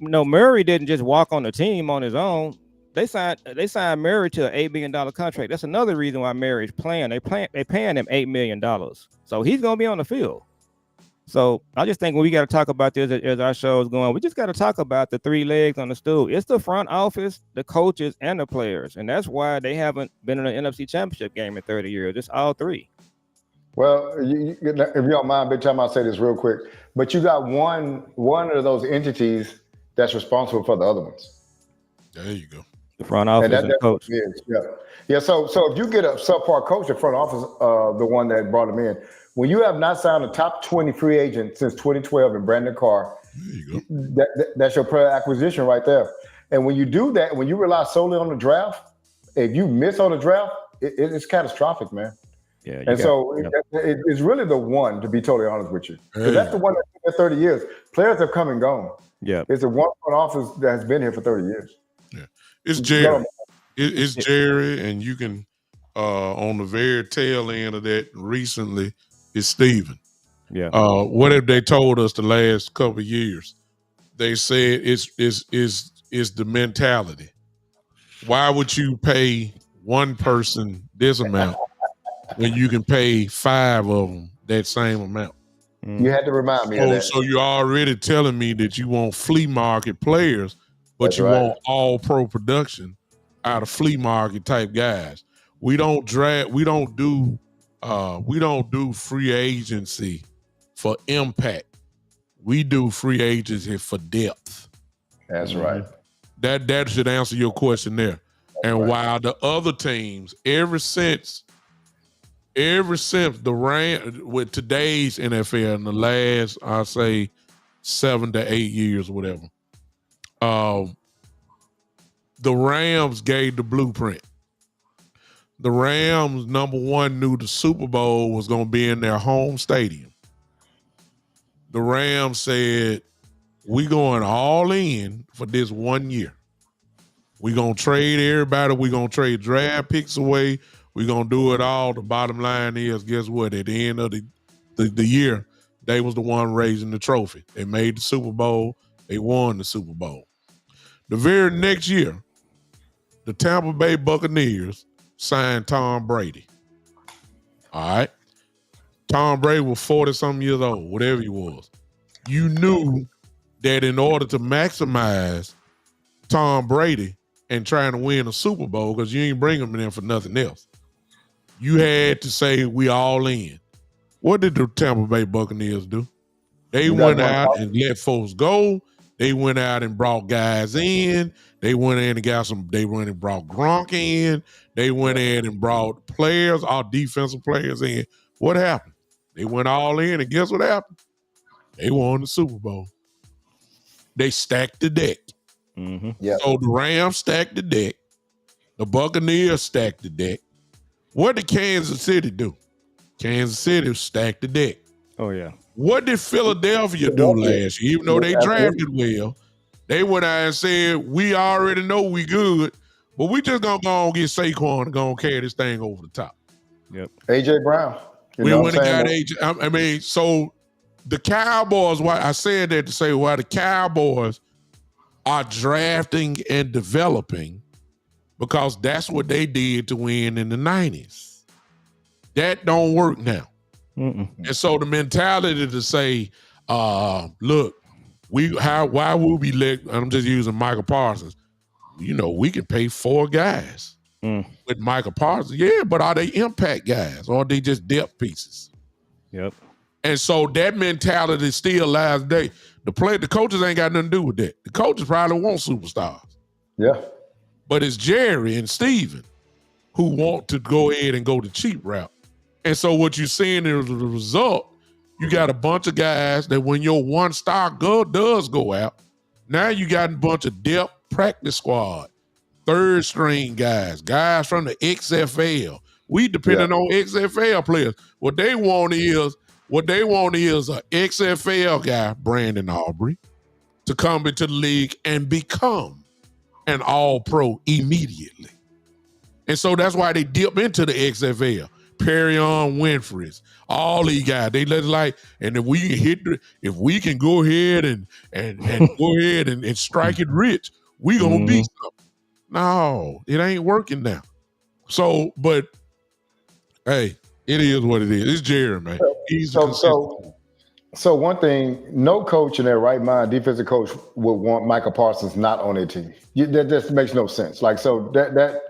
Murray didn't just walk on the team on his own. They signed Murray to an $8 million contract. That's another reason why Murray's playing. They paying him $8 million. So he's gonna be on the field. So I just think we got to talk about this as our show is going. We just got to talk about the three legs on the stool. It's the front office, the coaches, and the players. And that's why they haven't been in an NFC Championship game in 30 years. It's all three. Well, if you don't mind, big time, I'll say this real quick. But you got one of those entities that's responsible for the other ones. There you go. The front office and the coach. Yeah. So if you get a subpar coach, the front office, the one that brought him in, when you have not signed a top 20 free agent since 2012 in Brandon Carr, there you go. That's your player acquisition right there. And when you do that, when you rely solely on the draft, if you miss on the draft, it's catastrophic, man. Yeah. It's really the one, to be totally honest with you. Because that's the one that's been there 30 years. Players have come and gone. Yeah. It's the one front office that has been here for 30 years. Yeah. It's Jerry. It's Jerry, and you can on the very tail end of that recently is Steven. Yeah. What have they told us the last couple of years? They said it's the mentality. Why would you pay one person this amount when you can pay 5 of them that same amount? You had to remind me of that. So you're already telling me that you want flea market players, but you want all pro production out of flea market type guys. We don't do free agency for impact. We do free agency for depth. That's right. That should answer your question there. And while the other teams, ever since the Rams with today's NFL in the last, I'll say 7 to 8 years or whatever, the Rams gave the blueprint. the Rams, number one, knew the Super Bowl was going to be in their home stadium. The Rams said, we going all in for this 1 year. We going to trade everybody. We going to trade draft picks away. We going to do it all. The bottom line is, guess what? At the end of the year, they was the one raising the trophy. They made the Super Bowl. They won the Super Bowl. The very next year, the Tampa Bay Buccaneers signed Tom Brady. All right. Tom Brady was 40-something years old, whatever he was. You knew that in order to maximize Tom Brady and trying to win a Super Bowl, because you ain't bring him in for nothing else, you had to say, we all in. What did the Tampa Bay Buccaneers do? They went out and let folks go. They went out and brought guys in. They went in and they went and brought Gronk in. They went in and brought players, our defensive players in. What happened? They went all in, and guess what happened? They won the Super Bowl. They stacked the deck. Mm-hmm. Yeah. So the Rams stacked the deck. The Buccaneers stacked the deck. What did Kansas City do? Kansas City stacked the deck. Oh, yeah. What did Philadelphia do last year? Even though they drafted well, they went out and said, we already know we good, but we just gonna go and get Saquon and go and carry this thing over the top. Yep. AJ Brown. We went and got AJ. I mean, so the Cowboys, why I said that to say why the Cowboys are drafting and developing, because that's what they did to win in the 90s. That don't work now. Mm-mm. And so the mentality to say, look, why would we I'm just using Michael Parsons. You know, we can pay 4 guys with Michael Parsons. Yeah, but are they impact guys or are they just depth pieces? Yep. And so that mentality still lies today. The coaches ain't got nothing to do with that. The coaches probably want superstars. Yeah. But it's Jerry and Steven who want to go ahead and go the cheap route. And so what you're seeing is the result, you got a bunch of guys that when your one star does go out, now you got a bunch of depth practice squad, third string guys from the XFL. We depending on XFL players. What they want is a XFL guy, Brandon Aubrey, to come into the league and become an all-pro immediately. And so that's why they dip into the XFL. Perrion Winfrey's, all these guys, they let like, and if we can go ahead and go ahead and strike it rich, we gonna beat something. No, it ain't working now. So, but hey, it is what it is. It's Jerry, man. He's so one thing, no coach in their right mind, defensive coach, would want Michael Parsons not on their team. That just makes no sense. Like, so that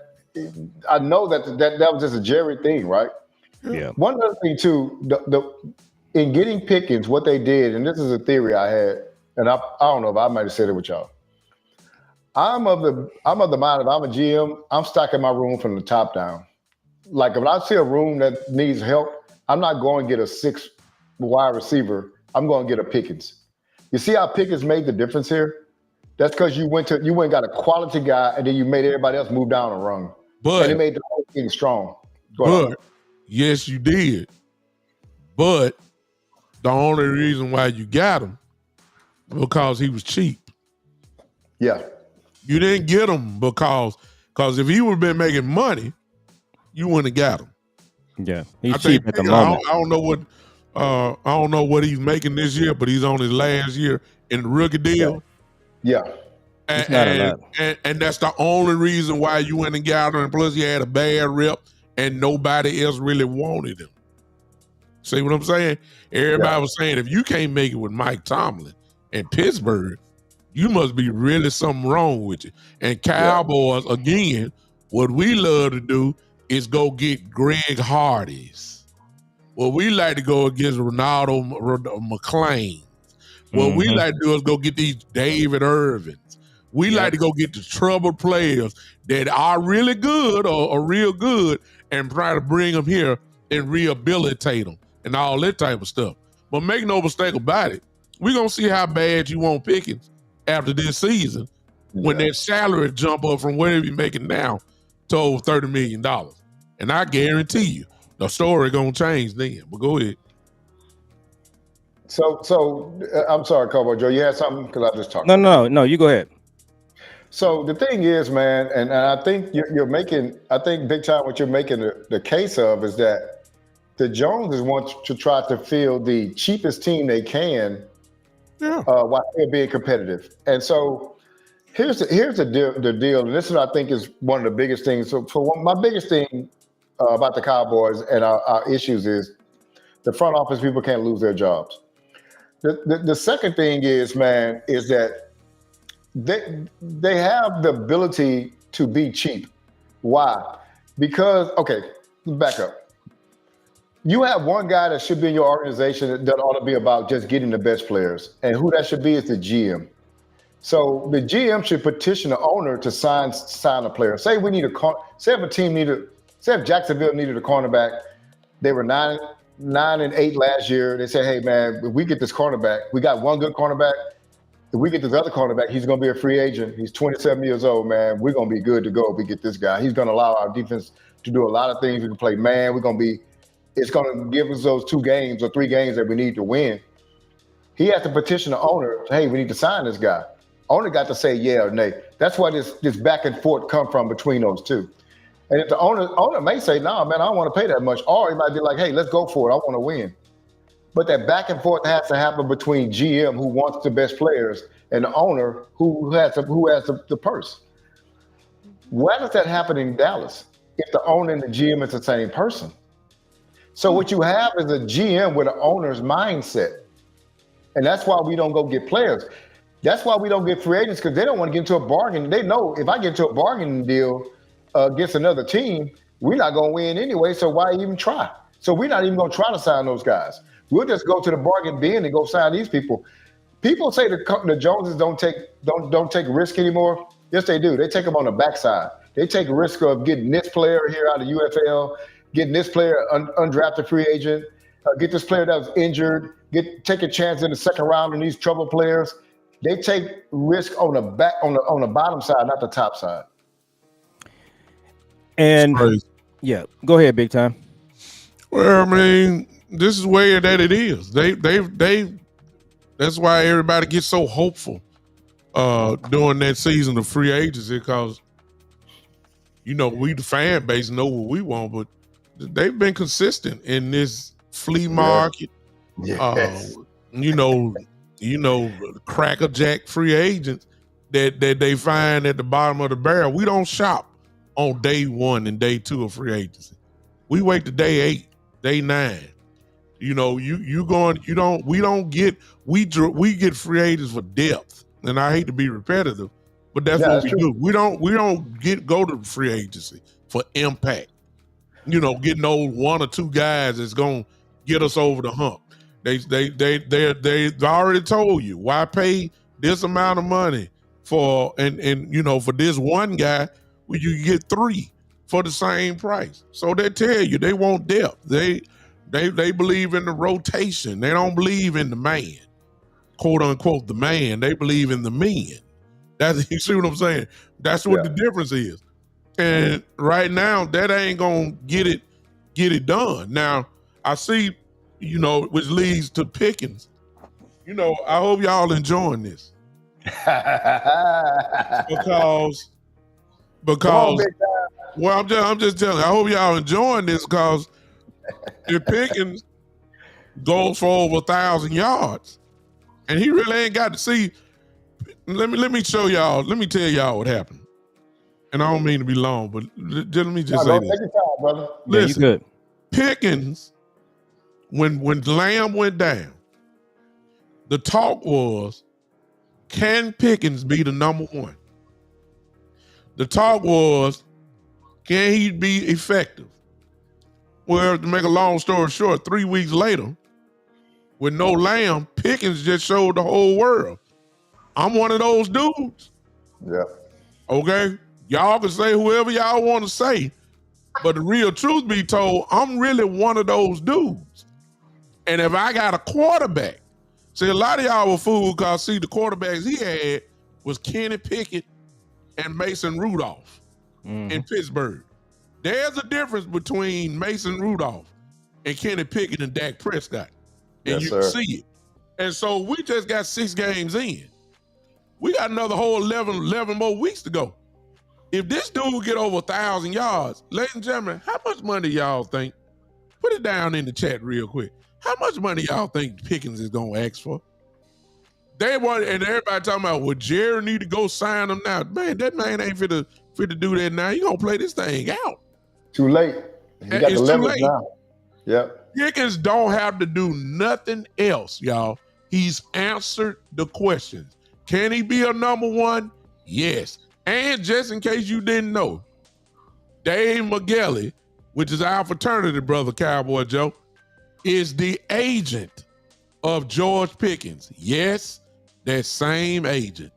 I know that was just a Jerry thing, right? Yeah. One other thing too, in getting Pickens, what they did, and this is a theory I had, and I don't know if I might have said it with y'all. I'm of the mind, if I'm a GM, I'm stacking my room from the top down. Like if I see a room that needs help, I'm not going to get a 6 wide receiver. I'm going to get a Pickens. You see how Pickens made the difference here? That's because you went and got a quality guy, and then you made everybody else move down a rung. And it made the whole thing strong. Yes, you did. But the only reason why you got him because he was cheap. Yeah. You didn't get him because if he would have been making money, you wouldn't have got him. Yeah, he's cheap at the moment. I don't know what he's making this year, but he's on his last year in the rookie deal. Yeah. And that's the only reason why you went and got him. And plus, he had a bad rep, and nobody else really wanted him. See what I'm saying? Everybody was saying, if you can't make it with Mike Tomlin and Pittsburgh, you must be really something wrong with you. And Cowboys, again, what we love to do is go get Greg Hardy's. What we like to go against Ronaldo McClain. What we like to do is go get these David Irvins. We like to go get the troubled players that are really good or real good and try to bring them here and rehabilitate them and all that type of stuff. But make no mistake about it, we're going to see how bad you want Pickens after this season when that salary jump up from whatever you're making now to over $30 million. And I guarantee you, the story gonna change then. But go ahead. So I'm sorry, Cowboy Joe. You had something because I just talked. No. You go ahead. So the thing is, man, and I think you're making. I think big time what you're making the case of is that the Joneses want to try to field the cheapest team they can, while still being competitive. And so here's the deal. And this is what I think is one of the biggest things. So my biggest thing about the Cowboys and our issues is the front office people can't lose their jobs. The second thing is, man, is that they have the ability to be cheap. Why? Because, okay, back up. You have one guy that should be in your organization that ought to be about just getting the best players. And who that should be is the GM. So the GM should petition the owner to sign a player. Say if Jacksonville needed a cornerback, they were 9-8 last year. They said, hey, man, if we get this cornerback, we got one good cornerback. If we get this other cornerback, he's going to be a free agent. He's 27 years old, man. We're going to be good to go if we get this guy. He's going to allow our defense to do a lot of things. We can play man. It's going to give us those 2 games or 3 games that we need to win. He has to petition the owner, hey, we need to sign this guy. Owner got to say yeah or nay. That's why this back and forth come from between those two. And if the owner may say, no, man, I don't want to pay that much. Or he might be like, hey, let's go for it. I want to win. But that back and forth has to happen between GM, who wants the best players, and the owner, who has the purse. Why does that happen in Dallas if the owner and the GM is the same person? So what you have is a GM with an owner's mindset. And that's why we don't go get players. That's why we don't get free agents, because they don't want to get into a bargain. They know if I get into a bargaining deal against another team, we're not going to win anyway, so why even try? So we're not even going to try to sign those guys. We'll just go to the bargain bin and go sign these people. People say the Joneses don't take risk anymore. Yes, they do. They take them on the backside. They take risk of getting this player here out of UFL, getting this player undrafted free agent, get this player that was injured, take a chance in the second round on these trouble players. They take risk on the bottom side, not the top side. And yeah, go ahead, big time. Well, I mean, this is where that it is. They that's why everybody gets so hopeful during that season of free agency, because we the fan base know what we want, but they've been consistent in this flea market. Yes. Crackerjack free agents that they find at the bottom of the barrel. We don't shop on day 1 and day 2 of free agency. We wait to day 8, day 9. We get free agents for depth. And I hate to be repetitive, but that's what we do. We don't go to free agency for impact. Getting those 1 or 2 guys that's gonna get us over the hump. They already told you, why pay this amount of money for for this one guy when you get 3 for the same price. So they tell you they want depth. They believe in the rotation. They don't believe in the man, quote unquote, the man. They believe in the men. You see what I'm saying? That's what the difference is. And right now, that ain't gonna get it done. Now, I see, which leads to Pickens. I hope y'all enjoying this. because well, I'm just telling you, I hope y'all enjoying this, because if Pickens goes for over 1,000 yards, and he really ain't got to see. Let me show y'all. Let me tell y'all what happened. And I don't mean to be long, but let me just say this. Take your time, brother. Listen, yeah, you good. Pickens, when Lamb went down, the talk was, can Pickens be the number 1? The talk was, can he be effective? Well, to make a long story short, 3 weeks later, with no Lamb, Pickens just showed the whole world, I'm one of those dudes. Yeah. Okay? Y'all can say whoever y'all want to say, but the real truth be told, I'm really one of those dudes. And if I got a quarterback, see, a lot of y'all were fooled because, see, the quarterbacks he had was Kenny Pickett and Mason Rudolph in Pittsburgh. There's a difference between Mason Rudolph and Kenny Pickett and Dak Prescott. And you can see it. And so we just got 6 games in. We got another whole 11 more weeks to go. If this dude get over 1,000 yards, ladies and gentlemen, how much money y'all think? Put it down in the chat real quick. How much money y'all think Pickens is going to ask for? They want, and everybody talking about, well, Jerry need to go sign him now. Man, that man ain't fit to do that now. He going to play this thing out. Too late. You got the leverage now. Yep. Pickens don't have to do nothing else, y'all. He's answered the questions. Can he be a number one? Yes. And just in case you didn't know, Dave McGelly, which is our fraternity brother, Cowboy Joe, is the agent of George Pickens. Yes, that same agent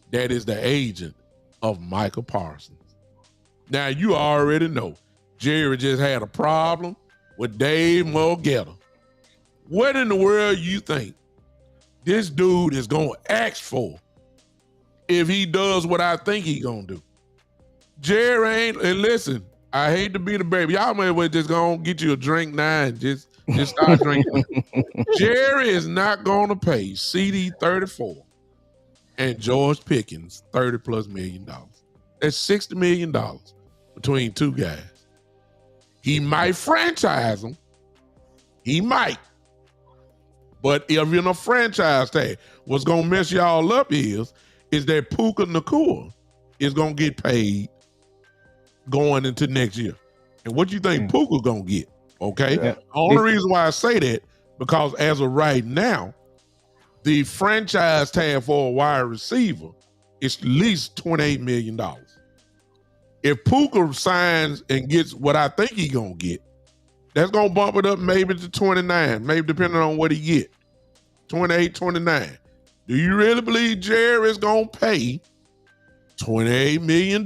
that is the agent of Michael Parsons. Now, you already know Jerry just had a problem with Dave McGelly. What in the world you think this dude is going to ask for if he does what I think he's going to do? Jerry ain't, and listen, I hate to be the baby. Y'all may well just going to get you a drink now and just start drinking. Jerry is not going to pay CD 34 and George Pickens $30+ million. That's $60 million between two guys. He might franchise them. He might. But if you're in a franchise tag, what's going to mess y'all up is that Puka Nacua is going to get paid going into next year. And what you think Puka's going to get? Okay. Yeah. The only reason why I say that, because as of right now, the franchise tag for a wide receiver is at least $28 million. If Puka signs and gets what I think he's going to get, that's going to bump it up maybe to 29, maybe depending on what he get. 28, 29. Do you really believe Jerry is going to pay $28 million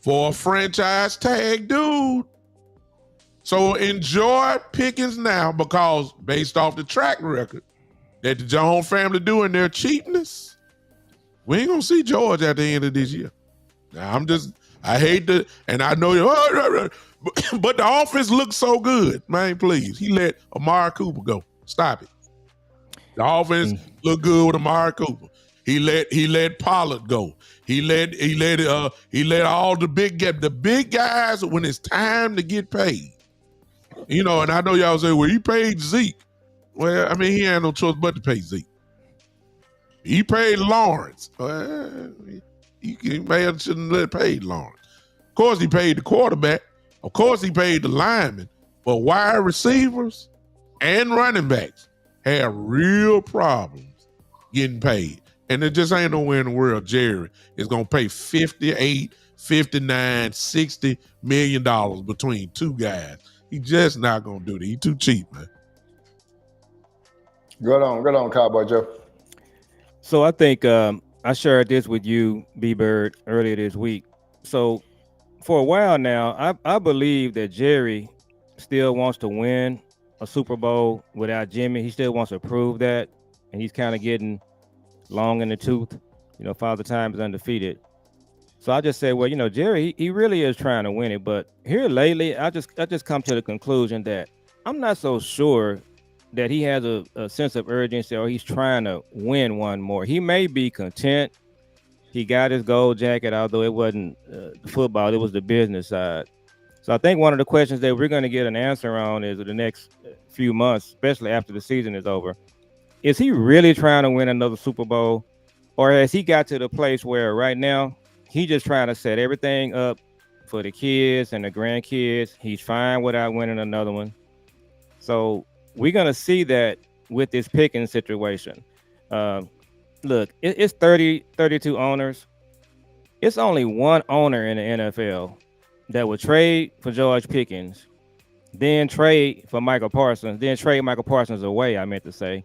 for a franchise tag dude? So enjoy Pickens now, because based off the track record that the Jones family do in their cheapness, we ain't going to see George at the end of this year. Now, I hate to, and I know, but the offense looks so good, man, please. He let Amari Cooper go. Stop it. The offense look good with Amari Cooper. He let Pollard go. He let all the big guys when it's time to get paid. You know, and I know y'all say, well, he paid Zeke. Well, I mean, he had no choice but to pay Zeke. He paid Lawrence. He may have shouldn't have paid Lawrence. Of course, he paid the quarterback. Of course, he paid the lineman. But wide receivers and running backs have real problems getting paid. And there just ain't nowhere in the world Jerry is going to pay $58, $59, $60 million between two guys. He just not going to do that. He too cheap, man. Good on, Cowboy Joe. So I think I shared this with you, B-Bird, earlier this week. So for a while now, I believe that Jerry still wants to win a Super Bowl without Jimmy. He still wants to prove that, and he's kind of getting long in the tooth. You know, Father Time is undefeated. So I just said, well, you know, Jerry, he really is trying to win it. But here lately, I just come to the conclusion that I'm not so sure that he has a sense of urgency or he's trying to win one more. He may be content. He got his gold jacket, although it wasn't football, it was the business side. So I think one of the questions that we're going to get an answer on is the next few months, especially after the season is over. Is he really trying to win another Super Bowl? Or has he got to the place where right now he's just trying to set everything up for the kids and the grandkids? He's fine without winning another one. So we're going to see that with this Pickens situation. Look, it's 32 owners. It's only one owner in the NFL that would trade for George Pickens, then trade for Michael Parsons, then trade Michael Parsons away, I meant to say,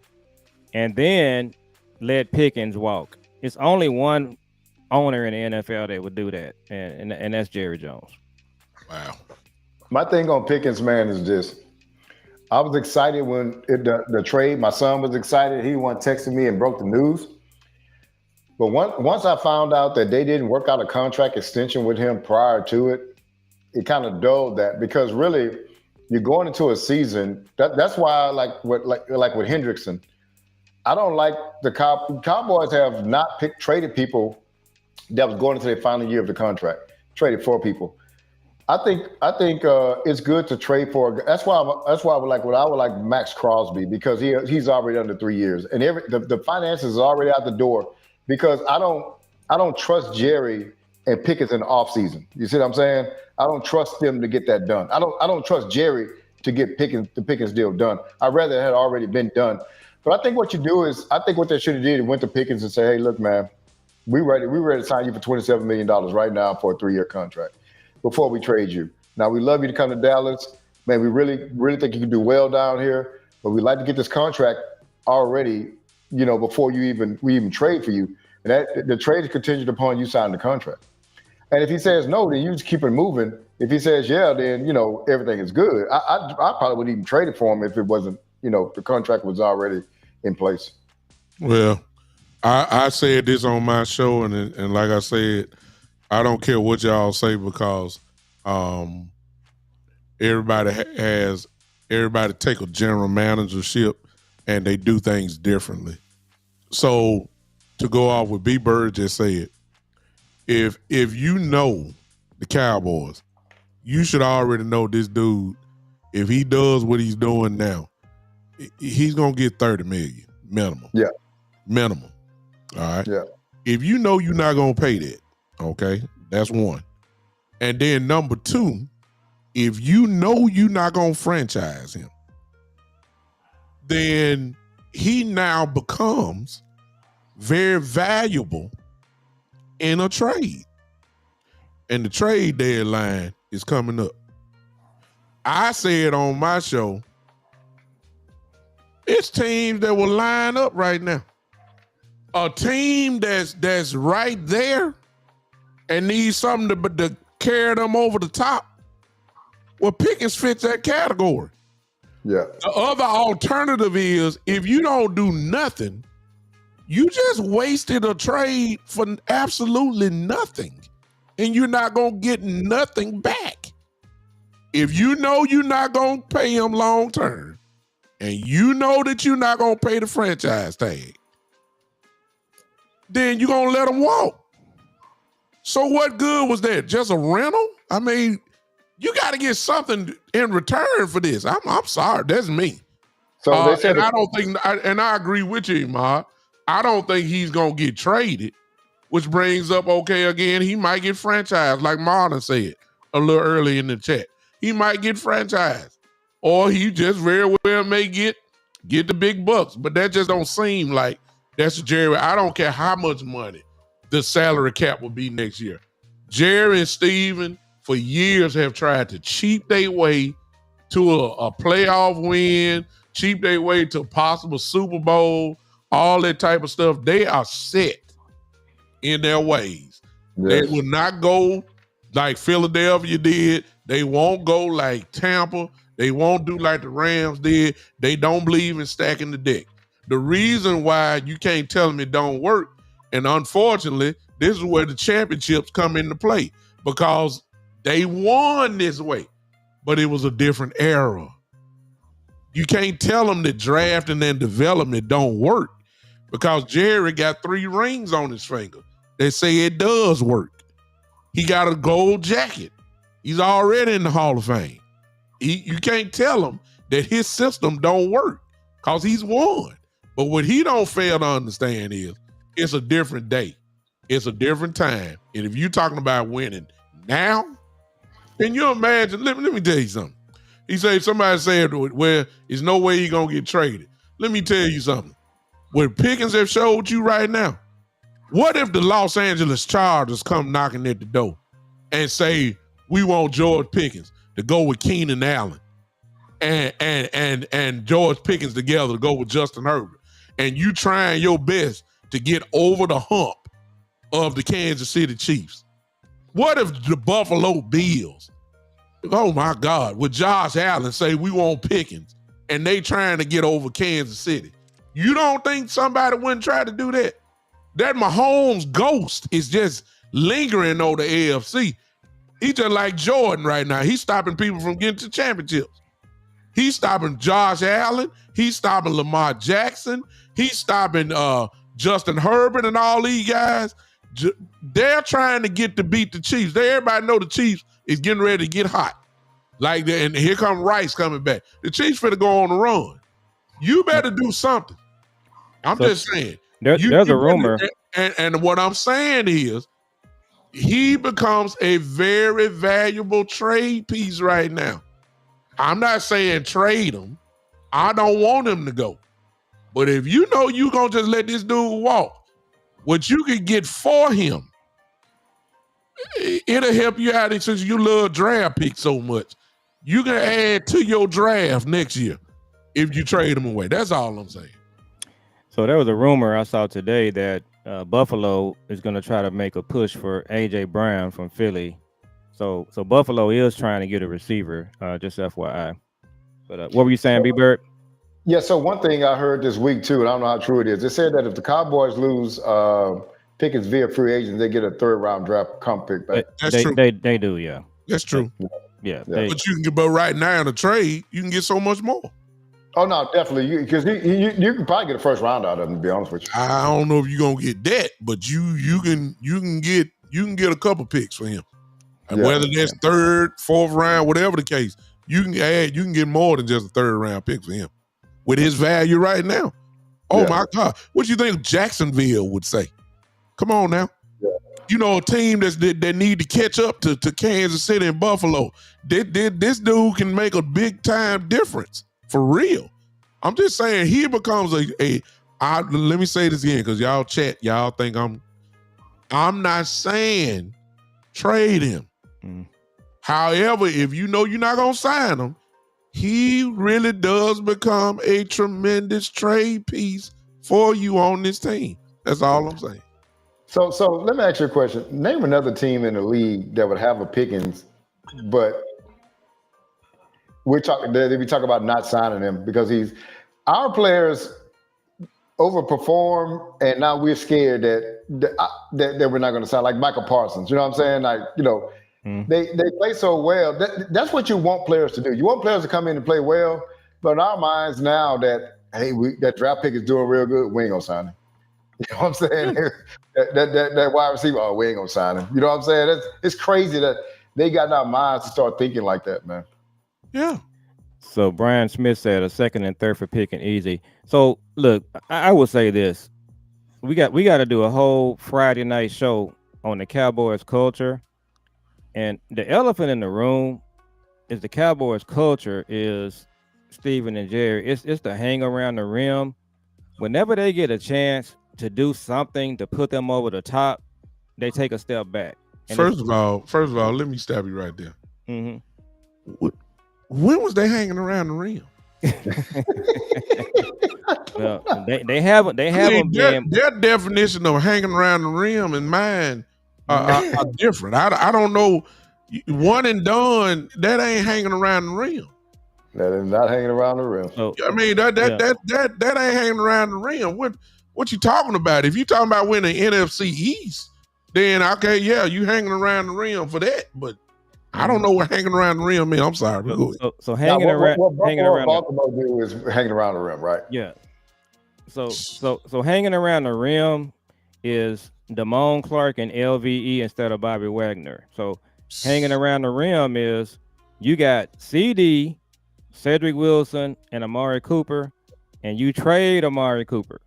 and then let Pickens walk. It's only one owner in the NFL that would do that, and that's Jerry Jones. Wow. My thing on Pickens, man, is this. I was excited when the trade, my son was excited. He texted me and broke the news. But once I found out that they didn't work out a contract extension with him prior to it, it kind of dulled that because really you're going into a season. That's why I like with Hendrickson. I don't like the Cowboys have not traded people that was going into their final year of the contract. Traded for people. I think it's good to trade for. That's why I would like Max Crosby because he's already under 3 years and the finances is already out the door because I don't trust Jerry and Pickens in the offseason. You see what I'm saying? I don't trust them to get that done. I don't trust Jerry to get the Pickens deal done. I'd rather it had already been done. But I think what you do is I think what they should have did is went to Pickens and say, hey, look, man, we ready to sign you for $27 million right now for a 3-year contract before we trade you. Now we love you to come to Dallas. Man, we really, really think you can do well down here, but we'd like to get this contract already, before we even trade for you. And that the trade is contingent upon you signing the contract. And if he says no, then you just keep it moving. If he says yeah, then everything is good. I probably wouldn't even trade it for him if it wasn't, the contract was already in place. Well, I said this on my show, and like I said, I don't care what y'all say because everybody take a general managership and they do things differently. So to go off what B Bird just said, if you know the Cowboys, you should already know this dude. If he does what he's doing now, he's gonna get $30 million minimum. Yeah, minimum. All right. Yeah. If you know you're not gonna pay that, okay, that's one. And then number two, if you know you're not gonna franchise him, then he now becomes very valuable in a trade. And the trade deadline is coming up. I said on my show, it's teams that will line up right now. A team that's right there and needs something to carry them over the top. Well, Pickens fits that category. Yeah. The other alternative is if you don't do nothing, you just wasted a trade for absolutely nothing, and you're not going to get nothing back. If you know you're not going to pay him long term, and you know that you're not going to pay the franchise tag, then you're going to let him walk. So what good was that? Just a rental? I mean, you got to get something in return for this. I'm sorry, that's me. So they said, and I don't think, and I agree with you, Imad. I don't think he's gonna get traded, which brings up, okay, again, he might get franchised, like Marlon said a little early in the chat. He might get franchised, or he just very well may get the big bucks. But that just don't seem like that's Jerry. I don't care how much money the salary cap will be next year. Jerry and Steven for years have tried to cheat their way to a playoff win, cheat their way to a possible Super Bowl, all that type of stuff. They are set in their ways. Yes. They will not go like Philadelphia did. They won't go like Tampa. They won't do like the Rams did. They don't believe in stacking the deck. The reason why you can't tell them it don't work, and unfortunately, this is where the championships come into play, because they won this way, but it was a different era. You can't tell them that drafting and development don't work, because Jerry got 3 rings on his finger. They say it does work. He got a gold jacket. He's already in the Hall of Fame. You can't tell him that his system don't work, because he's won. But what he don't fail to understand is it's a different day. It's a different time. And if you're talking about winning now, can you imagine? Let me tell you something. He said, somebody said, well, there's no way you're going to get traded. Let me tell you something. What Pickens have showed you right now, what if the Los Angeles Chargers come knocking at the door and say, we want George Pickens to go with Keenan Allen and George Pickens together to go with Justin Herbert, and you trying your best to get over the hump of the Kansas City Chiefs? What if the Buffalo Bills, oh my God, would Josh Allen say we want Pickens and they trying to get over Kansas City? You don't think somebody wouldn't try to do that? That Mahomes ghost is just lingering over the AFC. He just like Jordan right now. He's stopping people from getting to championships. He's stopping Josh Allen. He's stopping Lamar Jackson. He's stopping Justin Herbert and all these guys. They're trying to get to beat the Chiefs. Everybody know the Chiefs is getting ready to get hot. Like, and here come Rice coming back. The Chiefs finna go on the run. You better do something. I'm just saying. There's a rumor. And what I'm saying is, he becomes a very valuable trade piece right now. I'm not saying trade him. I don't want him to go. But if you know you're going to just let this dude walk, what you can get for him, it'll help you out since you love draft picks so much. You can add to your draft next year if you trade him away. That's all I'm saying. So there was a rumor I saw today that Buffalo is going to try to make a push for A.J. Brown from Philly. So Buffalo is trying to get a receiver, just FYI. But what were you saying, B-Bird? Yeah, so one thing I heard this week, too, and I don't know how true it is, they said that if the Cowboys lose Pickens via free agents, they get a third-round draft comp pick back. That's true. They do, yeah. That's true. Yeah. But you can get, but right now in a trade, you can get so much more. Oh, no, definitely. Because you can probably get a first round out of them, to be honest with you. I don't know if you're going to get that, but you can get a couple picks for him. And whether that's third, fourth round, whatever the case, you can get more than just a third round pick for him. With his value right now. Oh my God. What do you think Jacksonville would say? Come on now. Yeah. You know, a team that need to catch up to Kansas City and Buffalo. This dude can make a big time difference. For real. I'm just saying he becomes let me say this again, because y'all think I'm not saying trade him. However, if you know you're not gonna sign him, he really does become a tremendous trade piece for you on this team. That's all I'm saying. So let me ask you a question. Name another team in the league that would have a Pickens, but we talk about not signing him because our players overperform, and now we're scared that we're not going to sign, like Michael Parsons. You know what I'm saying? Like, you know, they play so well. That's what you want players to do. You want players to come in and play well, but in our minds now that that draft pick is doing real good, we ain't gonna sign him. You know what I'm saying? that wide receiver, we ain't gonna sign him. You know what I'm saying? It's crazy that they got in our minds to start thinking like that, man. Yeah. So Brian Smith said a second and third for picking easy. So look, I will say this: we got to do a whole Friday night show on the Cowboys culture, and the elephant in the room is the Cowboys culture is Steven and Jerry. It's the hang around the rim. Whenever they get a chance to do something to put them over the top, they take a step back. And First of all, let me stop you right there. Mm-hmm. When was they hanging around the rim? Well, they haven't been. Their definition of hanging around the rim and mine are different. I don't know. One and done, that ain't hanging around the rim. That is not hanging around the rim. So, I mean that ain't hanging around the rim. What you talking about? If you talking about winning NFC East, then okay, yeah, you hanging around the rim for that. But I don't know what hanging around the rim means. I'm sorry. So hanging around. What Baltimore do is hanging around the rim, right? Yeah. So hanging around the rim is Damone Clark and LVE instead of Bobby Wagner. So hanging around the rim is you got CD, Cedric Wilson, and Amari Cooper, and you trade Amari Cooper.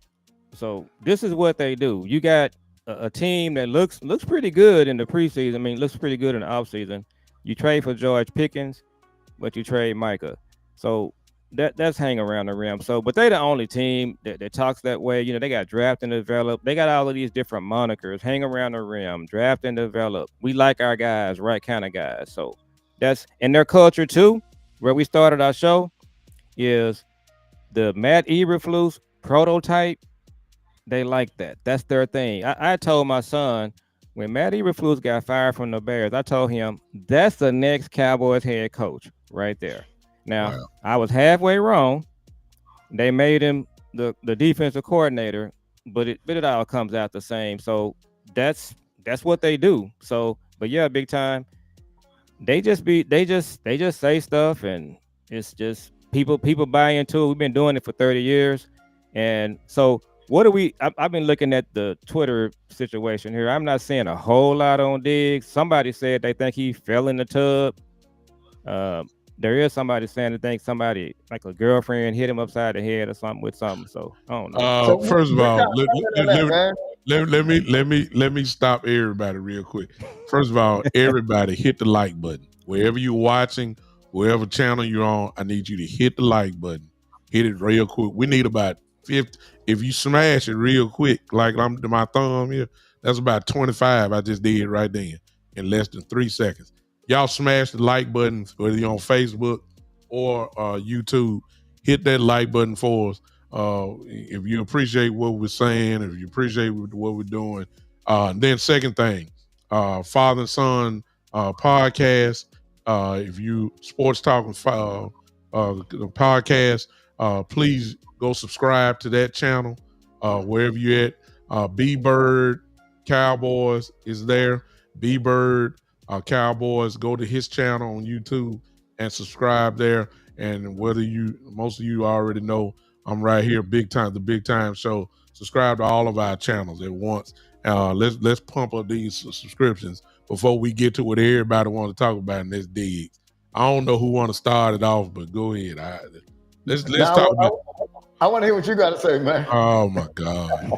So this is what they do. You got a team that looks pretty good in the preseason. I mean, looks pretty good in the offseason. You trade for George Pickens, but you trade Micah. So that's hang around the rim. So, but they the only team that talks that way. You know, they got draft and develop. They got all of these different monikers. Hang around the rim, draft and develop. We like our guys, right kind of guys. So that's in their culture too. Where we started our show is the Matt Eberflus prototype. They like that. That's their thing. I told my son when Matt Eberflus got fired from the Bears, I told him that's the next Cowboys head coach right there. Now, wow. I was halfway wrong. They made him the defensive coordinator, but it all comes out the same. So that's what they do. So, but yeah, big time. they just say stuff, and it's just people buy into it. We've been doing it for 30 years, and so what do we? I've been looking at the Twitter situation here. I'm not seeing a whole lot on Diggs. Somebody said they think he fell in the tub. There is somebody saying they think somebody, like a girlfriend, hit him upside the head or something with something. So I don't know. So First of we're all, kind of on that, man. let me stop everybody real quick. First of all, everybody hit the like button. Wherever you're watching, wherever channel you're on, I need you to hit the like button. Hit it real quick. We need about 50. If you smash it real quick, like I'm my thumb here, that's about 25 I just did right then in less than 3 seconds. Y'all smash the like button, whether you're on Facebook or YouTube. Hit that like button for us. If you appreciate what we're saying, if you appreciate what we're doing. Then second thing, father and son podcast. If you sports talking podcast, please go subscribe to that channel wherever you're at. B Bird Cowboys is there. B Bird Cowboys, go to his channel on YouTube and subscribe there. And whether most of you already know, I'm right here, the Big Time Show. Subscribe to all of our channels at once. Let's pump up these subscriptions before we get to what everybody wants to talk about, and that's Diggs. I don't know who want to start it off, but go ahead. Let's talk about. I want to hear what you got to say, man. Oh my God.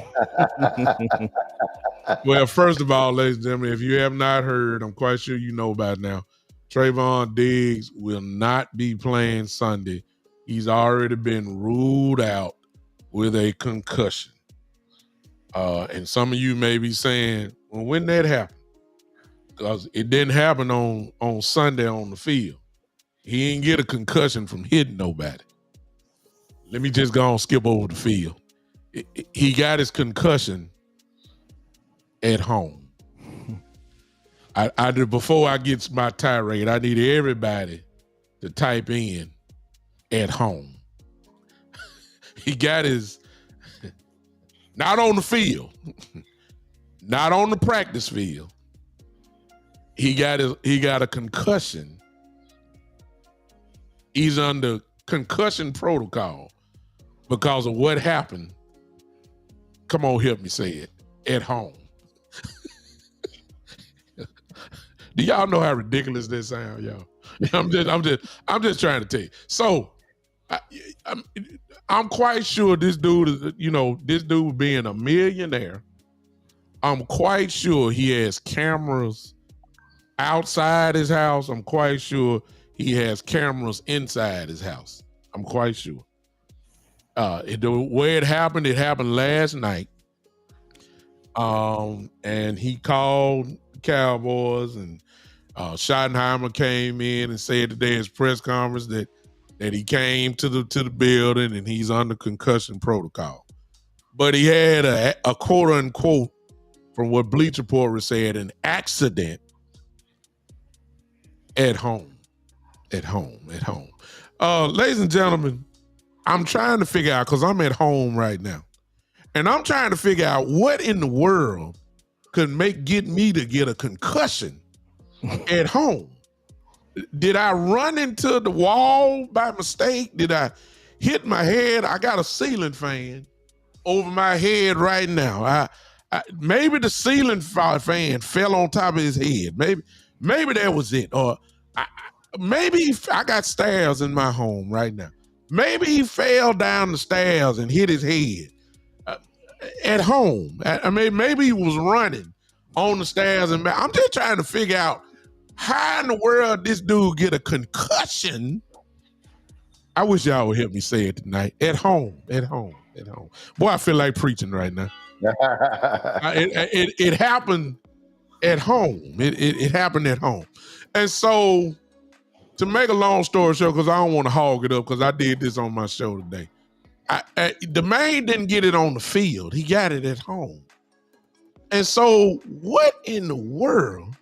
Well, first of all, ladies and gentlemen, if you have not heard, I'm quite sure you know about now. Trayvon Diggs will not be playing Sunday. He's already been ruled out with a concussion. And some of you may be saying, well, when did that happen? Because it didn't happen on Sunday on the field. He didn't get a concussion from hitting nobody. Let me just go and skip over the field. He got his concussion at home. Before I get my tirade, I need everybody to type in at home. He got his, not on the field, not on the practice field. He got a concussion. He's under concussion protocol because of what happened. Come on, help me say it. At home. Do y'all know how ridiculous that sounds, y'all? I'm just trying to tell you. So I'm quite sure this dude, this dude being a millionaire, I'm quite sure he has cameras outside his house. I'm quite sure he has cameras inside his house. I'm quite sure. The way it happened last night. And he called the Cowboys, and Schottenheimer came in and said today at his press conference that he came to the building and he's under concussion protocol. But he had a quote unquote, from what Bleacher Report said, an accident at home. Ladies and gentlemen, I'm trying to figure out, because I'm at home right now, and I'm trying to figure out what in the world could get me to get a concussion at home. Did I run into the wall by mistake? Did I hit my head? I got a ceiling fan over my head right now. Maybe the ceiling fan fell on top of his head. Maybe that was it. Or maybe I got stairs in my home right now. Maybe he fell down the stairs and hit his head at home. Maybe he was running on the stairs, and I'm just trying to figure out how in the world this dude get a concussion. I wish y'all would help me say it tonight. At home. Boy, I feel like preaching right now. It happened at home. It happened at home. And so, to make a long story short, because I don't want to hog it up, because I did this on my show today. The man didn't get it on the field. He got it at home. And so, what in the world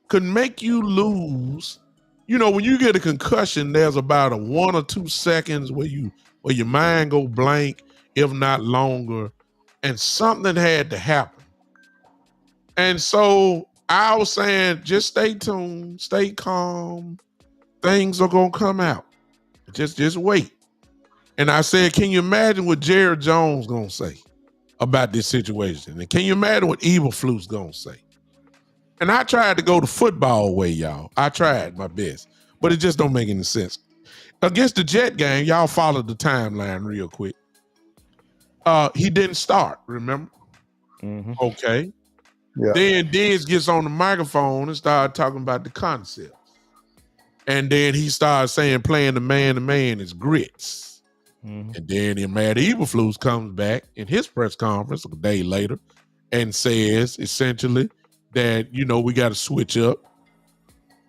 could make you lose? When you get a concussion, there's about a 1 or 2 seconds where your mind go blank, if not longer, and something had to happen. And so I was saying, just stay tuned, stay calm. Things are gonna come out. Just wait. And I said, can you imagine what Jared Jones gonna say about this situation? And can you imagine what Eberflus gonna say? And I tried to go the football way, y'all. I tried my best, but it just don't make any sense. Against the Jet game, y'all followed the timeline real quick. He didn't start, remember? Mm-hmm. Okay. Yeah. Then Diggs gets on the microphone and started talking about the concept. And then he started saying playing the man is grits. Mm-hmm. And then Matt Eberflus comes back in his press conference a day later and says essentially that, we got to switch up,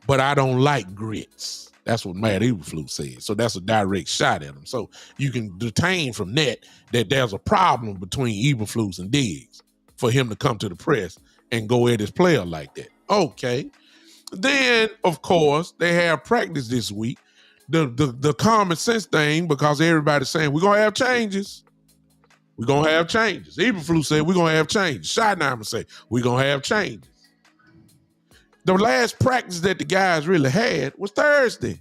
but I don't like grits. That's what Matt Eberflus said. So that's a direct shot at him. So you can detain from that there's a problem between Eberflus and Diggs for him to come to the press and go at his player like that. Okay. Then, of course, they have practice this week. The common sense thing, because everybody's saying, we're going to have changes. We're going to have changes. Eberflus said, we're going to have changes. Schottenheimer said, we're going to have changes. The last practice that the guys really had was Thursday.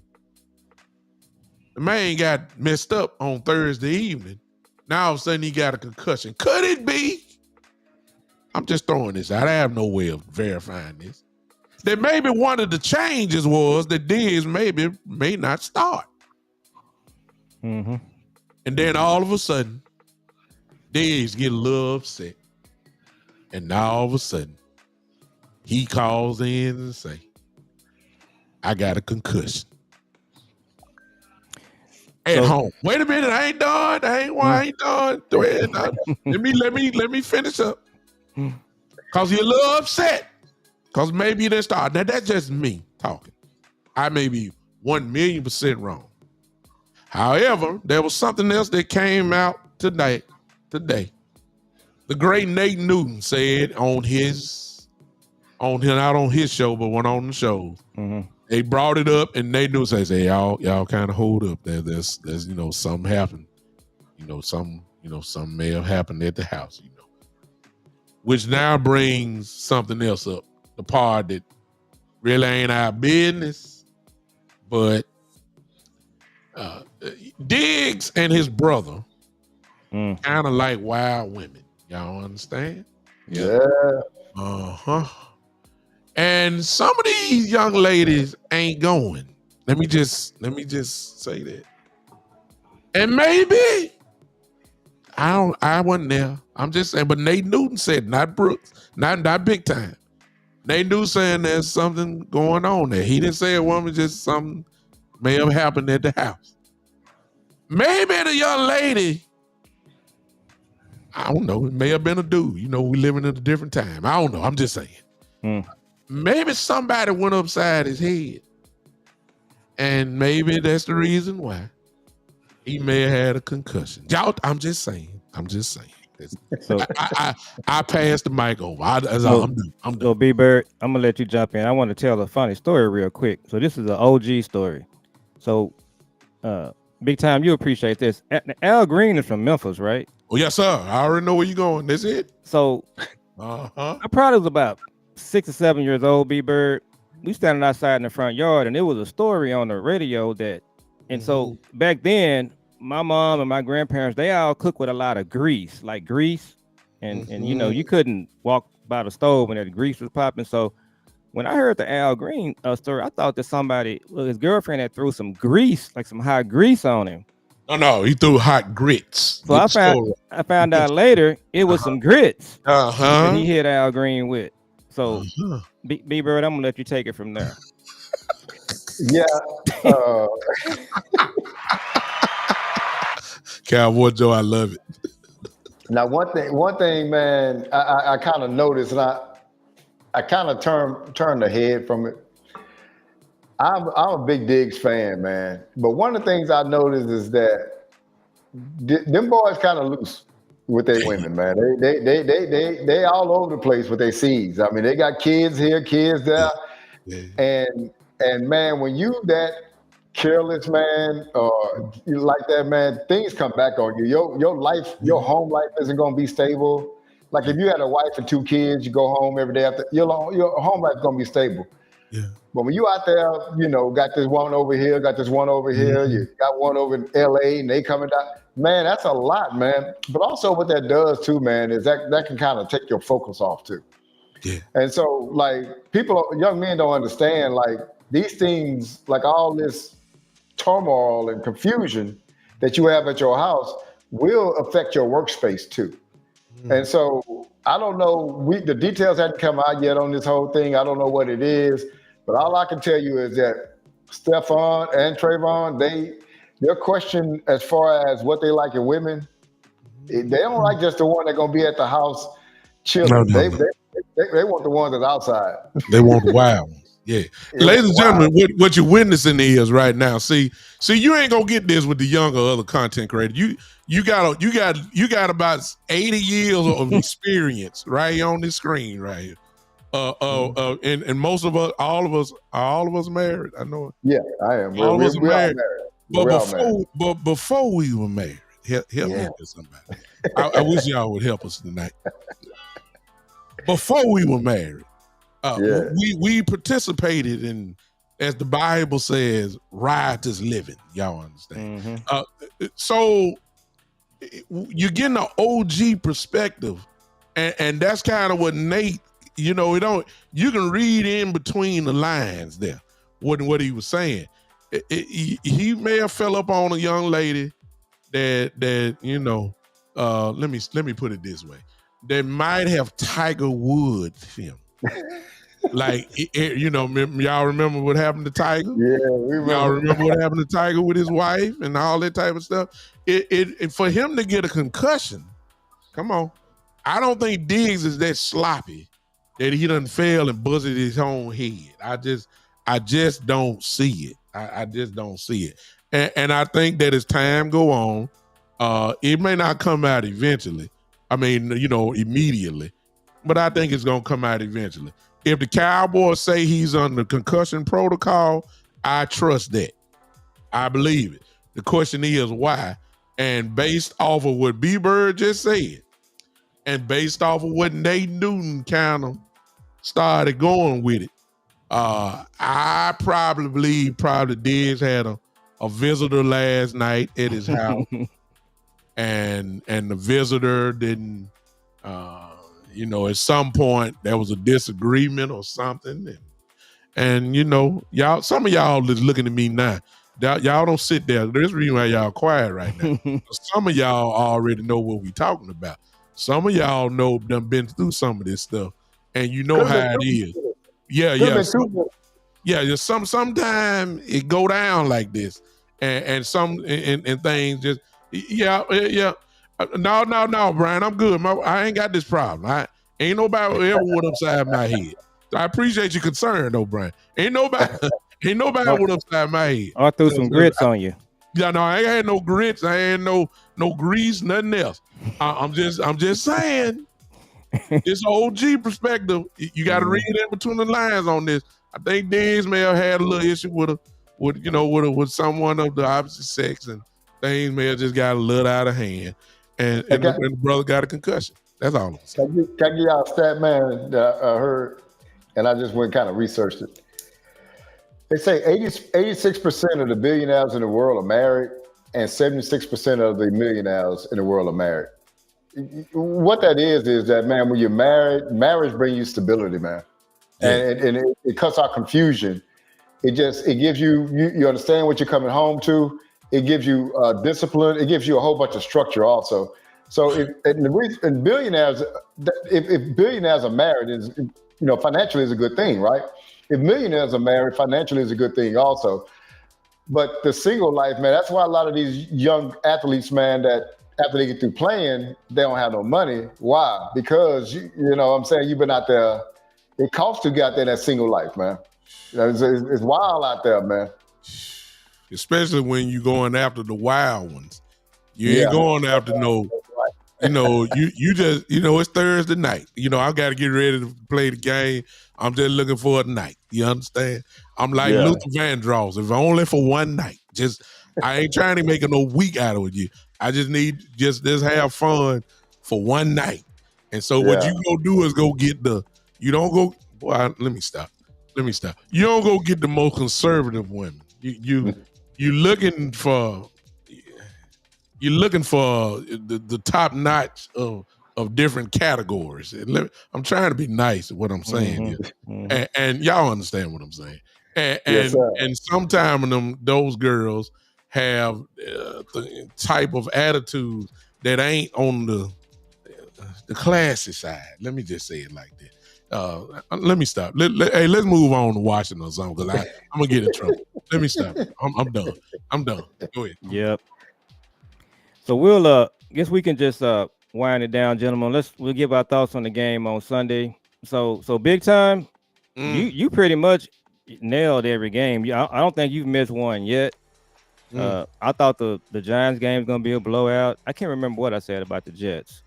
The man got messed up on Thursday evening. Now all of a sudden he got a concussion. Could it be? I'm just throwing this out. I have no way of verifying this. That maybe one of the changes was that Diggs may not start. Mm-hmm. And then all of a sudden, Diggs get a little upset. And now all of a sudden, he calls in and say, I got a concussion. At home. Wait a minute, I ain't done. I ain't done. Go ahead. Let me finish up. Cause you're a little upset. Cause maybe you didn't start. Now that's just me talking. I may be 1,000,000% wrong. However, there was something else that came out today. The great Nate Newton said not on his show, but one on the show. Mm-hmm. They brought it up, and Nate Newton says, "Hey, y'all kind of hold up. There's something happened. Something may have happened at the house. Which now brings something else up. The part that really ain't our business, but Diggs and his brother kind of like wild women. Y'all understand? Yeah. Uh-huh. And some of these young ladies ain't going. Let me just say that. And maybe I wasn't there. I'm just saying, but Nate Newton said, not Brooks, not big time. Nate Newton saying there's something going on there. He didn't say a woman, just something may have happened at the house. Maybe the young lady, I don't know, it may have been a dude. We living in a different time. I don't know. I'm just saying. Maybe somebody went upside his head. And maybe that's the reason why he may have had a concussion. Y'all, I'm just saying. So I passed the mic over. I'm done. So B-Bird, I'm gonna let you jump in. I want to tell a funny story real quick. So this is an OG story. So big time, you appreciate this. Al Green is from Memphis, right? Oh yes, sir. I already know where you're going. That's it. So I probably was about 6 or 7 years old, B-Bird. We standing outside in the front yard, and there was a story on the radio that, and so back then, my mom and my grandparents, they all cooked with a lot of grease, and you couldn't walk by the stove when that grease was popping. So when I heard the Al Green story, I thought that his girlfriend had threw some grease, like some hot grease on him. No, he threw hot grits. So I found out later it was some grits that he hit Al Green with. So B-Bird, I'm gonna let you take it from there. Yeah. Cowboy Joe, I love it. Now, one thing, man, I kind of noticed, and I kind of turned the head from it. I'm a big Diggs fan, man. But one of the things I noticed is that them boys kind of loose with their women, man. They all over the place with their seeds. I mean, they got kids here, kids there, and man, when you that careless, man, or you like that, man, things come back on you. Your life, your home life isn't gonna be stable. Like if you had a wife and 2 kids, you go home every day after your home life's gonna be stable. Yeah. But when you out there, got this one over here, got this one over here, you got one over in LA and they coming down, man, that's a lot, man. But also what that does too, man, is that can kind of take your focus off too. Yeah. And so like young men don't understand like these things, like all this turmoil and confusion that you have at your house will affect your workspace too. And so I don't know, the details hadn't come out yet on this whole thing. I don't know what it is, but all I can tell you is that Stephon and Trayvon, their question as far as what they like in women, they don't like just the one that's gonna be at the house chilling. No. They want the ones that's outside. They want the wild ones. Yeah. Ladies and gentlemen, what you're witnessing is right now. See, you ain't gonna get this with the younger other content creators. You got about 80 years of experience right on this screen right here. And most of us, all of us married. I know it. Yeah, I am. All of us are married. But before we were married, help me with somebody. I wish y'all would help us tonight. Before we were married, we participated in, as the Bible says, riotous living. Y'all understand? So you're getting an OG perspective, and that's kind of what Nate. You can read in between the lines there. What he was saying. He may have fell up on a young lady that let me put it this way, that might have Tiger Woods him. Like y'all remember what happened to Tiger? Yeah, we remember. Y'all remember what happened to Tiger with his wife and all that type of stuff? It for him to get a concussion, come on. I don't think Diggs is that sloppy that he done fell and buzzed his own head. I just don't see it. I just don't see it. And I think that as time go on, it may not come out eventually. I mean, immediately, but I think it's going to come out eventually. If the Cowboys say he's under concussion protocol, I trust that. I believe it. The question is why. And based off of what B-Bird just said, and based off of what Nate Newton kind of started going with it, I probably believe Diggs had a visitor last night at his house, and the visitor didn't, at some point there was a disagreement or something, and y'all, some of y'all is looking at me now. Y'all don't sit there. There's a reason why y'all quiet right now. Some of y'all already know what we talking about. Some of y'all done been through some of this stuff, and you know how it is. Yeah. Sometimes it go down like this, and things just No, Brian, I'm good. I ain't got this problem. Ain't nobody ever went upside my head. I appreciate your concern, though, Brian. Ain't nobody went upside my head. I threw some grits on you. Yeah, no, I ain't had no grits. I ain't no grease, nothing else. I'm just saying. This OG perspective, you got to read in between the lines on this. I think Diggs may have had a little issue with someone of the opposite sex, and things may have just got a little out of hand, and the brother got a concussion. That's all I'm saying. Can I give y'all a stat, man, that I heard, and I just went kind of researched it. They say 86% of the billionaires in the world are married, and 76% of the millionaires in the world are married. What that is that, man, when you're married, marriage brings you stability, man. Yeah. And it cuts out confusion. It gives you understand what you're coming home to. It gives you discipline. It gives you a whole bunch of structure also. So if billionaires are married, financially is a good thing, right? If millionaires are married, financially is a good thing also. But the single life, man, that's why a lot of these young athletes, man, that after they get through playing, they don't have no money. Why? Because, you know what I'm saying, you've been out there. It costs to get out there in that single life, man. It's wild out there, man. Especially when you're going after the wild ones. You ain't going after no, you just, it's Thursday night. I got to get ready to play the game. I'm just looking for a night. You understand? I'm like Luther Vandross. If only for one night. I ain't trying to make no week out of you. I just need just have fun for one night. And so what you go do is go get you don't go, boy, let me stop. You don't go get the most conservative women. You're looking for the top notch of different categories. I'm trying to be nice at what I'm saying here. And y'all understand what I'm saying. And sometimes those girls have the type of attitude that ain't on the classy side. Let me just say it like that. Let me stop. Let's move on to Washington or something, because I'm gonna get in trouble. Let me stop. I'm done. Go ahead. Yep. So we'll guess we can just wind it down, gentlemen. We'll give our thoughts on the game on Sunday. So big time. You pretty much nailed every game. I don't think you've missed one yet. I thought the Giants game was gonna be a blowout. I can't remember what I said about the Jets.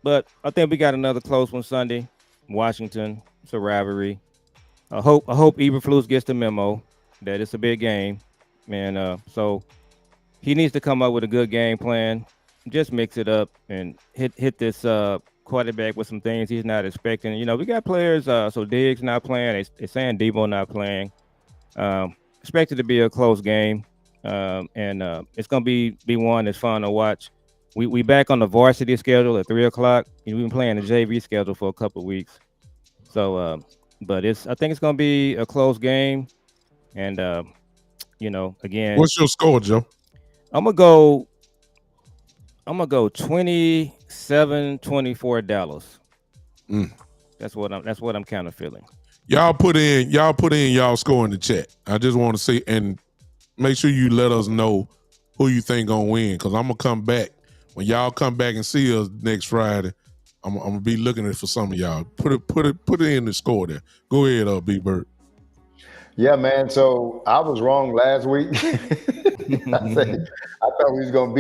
But I think we got another close one Sunday. Washington, it's a rivalry. I hope Eberflus gets the memo that it's a big game, and so he needs to come up with a good game plan. Just mix it up and hit this quarterback with some things he's not expecting. You know, we got players. So Diggs not playing. They're saying Debo not playing. Expected to be a close game, and it's gonna be one that's fun to watch. We back on the varsity schedule at 3:00. We've been playing the JV schedule for a couple of weeks. So, but I think it's gonna be a close game, and again. What's your score, Joe? I'm gonna go 27-24 Dallas. That's what I'm kind of feeling. Y'all put in y'all score in the chat. I just want to see, and make sure you let us know who you think gonna win, because I'm gonna come back. When y'all come back and see us next Friday, I'm gonna be looking at it for some of y'all. Put it in the score there. Go ahead, B Bird. Yeah, man. So I was wrong last week. I thought we was gonna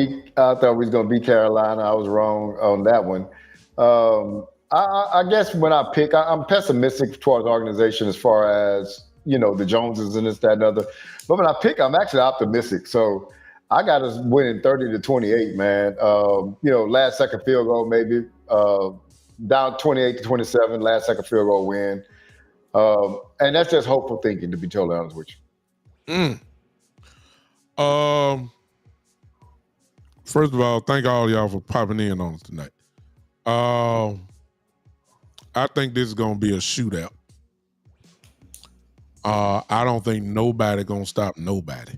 beat Carolina. I was wrong on that one. I guess when I pick, I'm pessimistic towards the organization as far as the Joneses and this, that, and other. But when I pick, I'm actually optimistic. So I got us winning 30-28, man. Last second field goal maybe. Down 28-27, last second field goal win. And that's just hopeful thinking, to be totally honest with you. First of all, thank all y'all for popping in on us tonight. I think this is gonna be a shootout. I don't think nobody gonna stop nobody.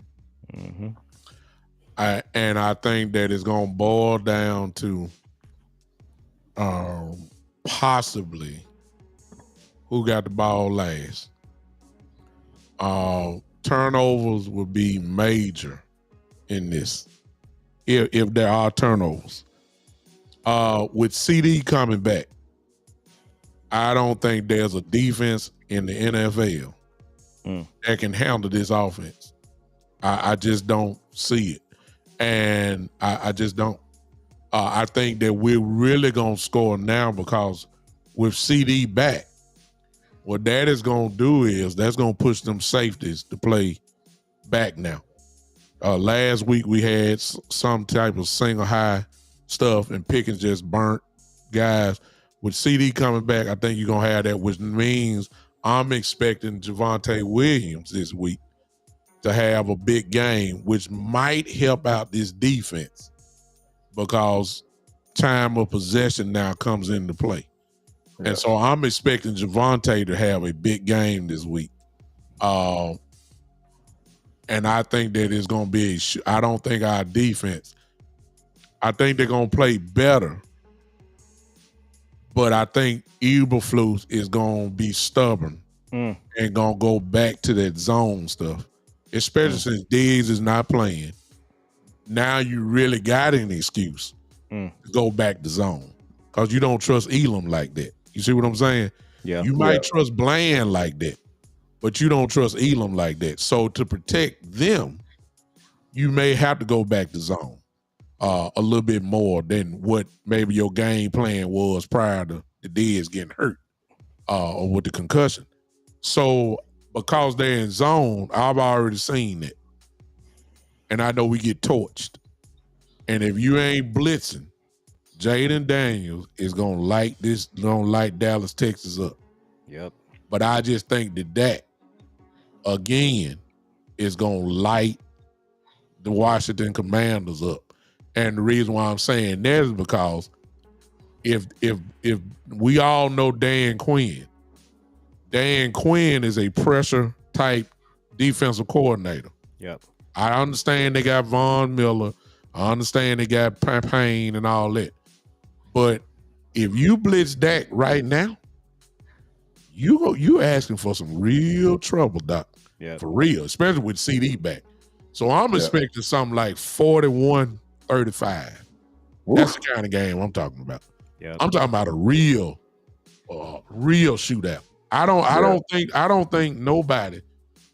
I think that it's gonna boil down to possibly who got the ball last. Turnovers will be major in this, if there are turnovers. With CD coming back, I don't think there's a defense in the NFL that can handle this offense. I just don't see it. And I just don't. I think that we're really going to score now, because with CD back, what that is going to do is that's going to push them safeties to play back now. Last week we had some type of single high stuff, and Pickens just burnt guys. With CD coming back, I think you're going to have that, which means I'm expecting Javonte Williams this week to have a big game, which might help out this defense, because time of possession now comes into play. Yeah. And so I'm expecting Javonte to have a big game this week. And I think that it's going to be I don't think our defense, I think they're going to play better, but I think Eberflus is going to be stubborn and going to go back to that zone stuff, especially since Diggs is not playing. Now you really got an excuse to go back to zone, because you don't trust Elam like that. You see what I'm saying? Yeah. You might trust Bland like that, but you don't trust Elam like that. So to protect them, you may have to go back to zone a little bit more than what maybe your game plan was prior to the Diggs getting hurt or with the concussion. So because they're in zone, I've already seen it. And I know we get torched. And if you ain't blitzing, Jaden Daniels is gonna light Dallas, Texas up. Yep. But I just think that again is gonna light the Washington Commanders up. And the reason why I'm saying that is because if we all know Dan Quinn is a pressure type defensive coordinator. Yep. I understand they got Von Miller. I understand they got Payne and all that. But if you blitz Dak right now, you asking for some real trouble, Doc. Yeah. For real, especially with CD back. So I'm expecting something like 41-35. That's the kind of game I'm talking about. Yeah. I'm talking about a real shootout. I don't think nobody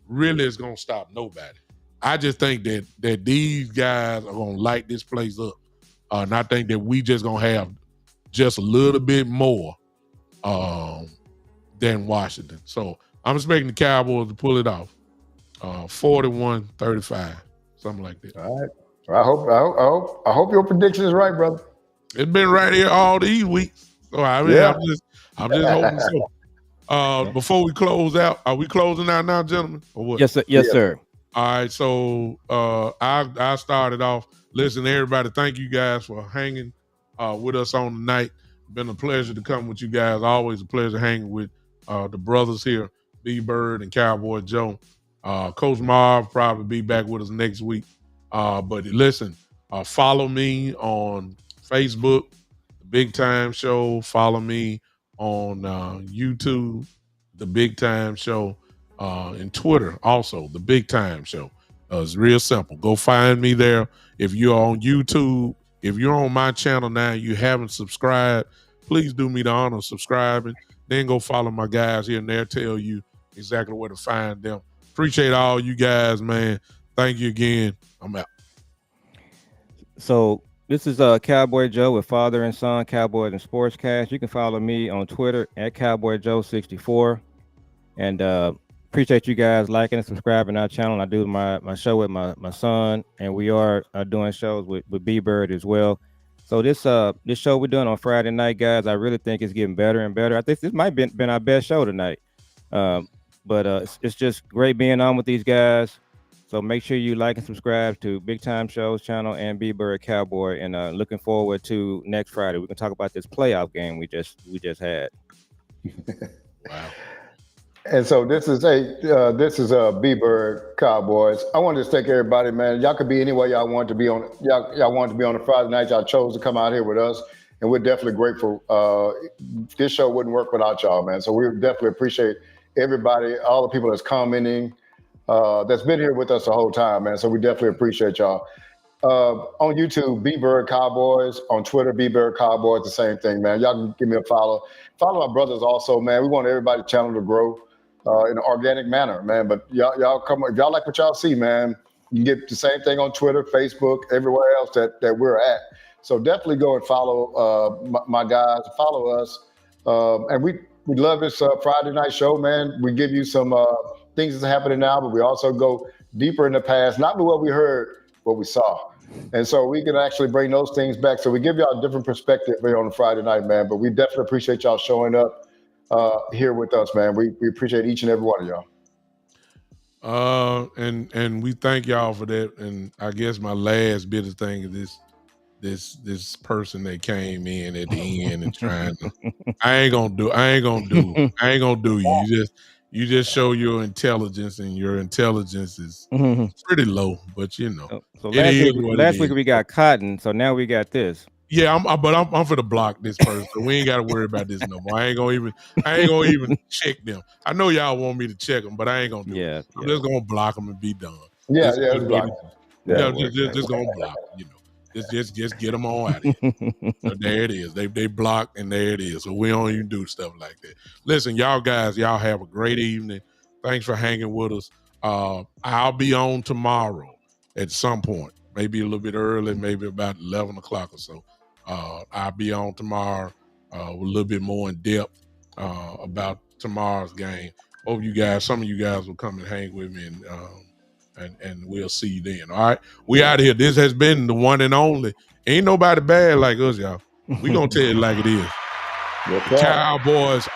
really is gonna stop nobody. I just think that these guys are gonna light this place up. And I think that we just gonna have just a little bit more than Washington. So I'm expecting the Cowboys to pull it off. 41-35, something like that. All right. I hope your prediction is right, brother. It's been right here all these weeks. So I mean, I'm just hoping so. Before we close out, are we closing out now, gentlemen? Or what? Yes, sir. Yes, sir. All right. So I started off. Listen, everybody, thank you guys for hanging with us on the night. Been a pleasure to come with you guys. Always a pleasure hanging with the brothers here, B-Bird and Cowboy Joe. Coach Marv probably be back with us next week. But listen, follow me on Facebook, The Big Time Show. Follow me on YouTube, The Big Time Show, and Twitter also, The Big Time Show. It's real simple. Go find me there. If you're on YouTube, if you're on my channel now, you haven't subscribed, please do me the honor of subscribing. Then go follow my guys here and they'll tell you exactly where to find them. Appreciate all you guys, man. Thank you again. I'm out. So this is Cowboy Joe with Father and Son Cowboys and Sportscast. You can follow me on Twitter at Cowboy Joe 64. And appreciate you guys liking and subscribing to our channel. I do my show with my son, and we are doing shows with B-Bird as well. So this show we're doing on Friday night, guys, I really think it's getting better and better. I think this might have been our best show tonight. But it's just great being on with these guys. So make sure you like and subscribe to Big Time Show's channel and B-Bird Cowboy. And looking forward to next Friday. We can talk about this playoff game we just had. Wow. And so this is B-Bird Cowboys. I wanted to thank everybody, man. Y'all could be anywhere y'all want to be on. Y'all want to be on a Friday night. Y'all chose to come out here with us, and we're definitely grateful. This show wouldn't work without y'all, man. So we definitely appreciate everybody, all the people that's commenting, that's been here with us the whole time, man. So we definitely appreciate y'all. On YouTube, B-Bird Cowboys. On Twitter, B-Bird Cowboys. The same thing, man. Y'all can give me a follow. Follow our brothers also, man. We want everybody's channel to grow in an organic manner, man. But y'all come, if y'all like what y'all see, man, you can get the same thing on Twitter, Facebook, everywhere else that we're at. So definitely go and follow my guys, follow us. And we love this Friday night show, man. We give you some things that's happening now, but we also go deeper in the past, not what we heard, what we saw. And so we can actually bring those things back. So we give y'all a different perspective here on a Friday night, man. But we definitely appreciate y'all showing up here with us, man. We appreciate each and every one of y'all. And we thank y'all for that. And I guess my last bit of thing is this person that came in at the end and trying to I ain't gonna do you. You just show your intelligence, and your intelligence is pretty low, but you know. So last week we got Cotton, so now we got this. Yeah, I'm for to block this person. We ain't got to worry about this no more. I ain't gonna even check them. I know y'all want me to check them, but I ain't gonna do it. I'm just gonna block them and be done. Just gonna block. Just gonna block. You know. Just get them all out of here. So there it is. They blocked, and there it is. So we don't even do stuff like that. Listen, y'all guys, y'all have a great evening. Thanks for hanging with us. I'll be on tomorrow at some point, maybe a little bit early, maybe about 11 o'clock or so. I'll be on tomorrow with a little bit more in depth about tomorrow's game. Hope some of you guys will come and hang with me, and we'll see you then. All right, we out of here. This has been the one and only. Ain't nobody bad like us, y'all. We gonna tell it like it is. Yes, sir. Cowboys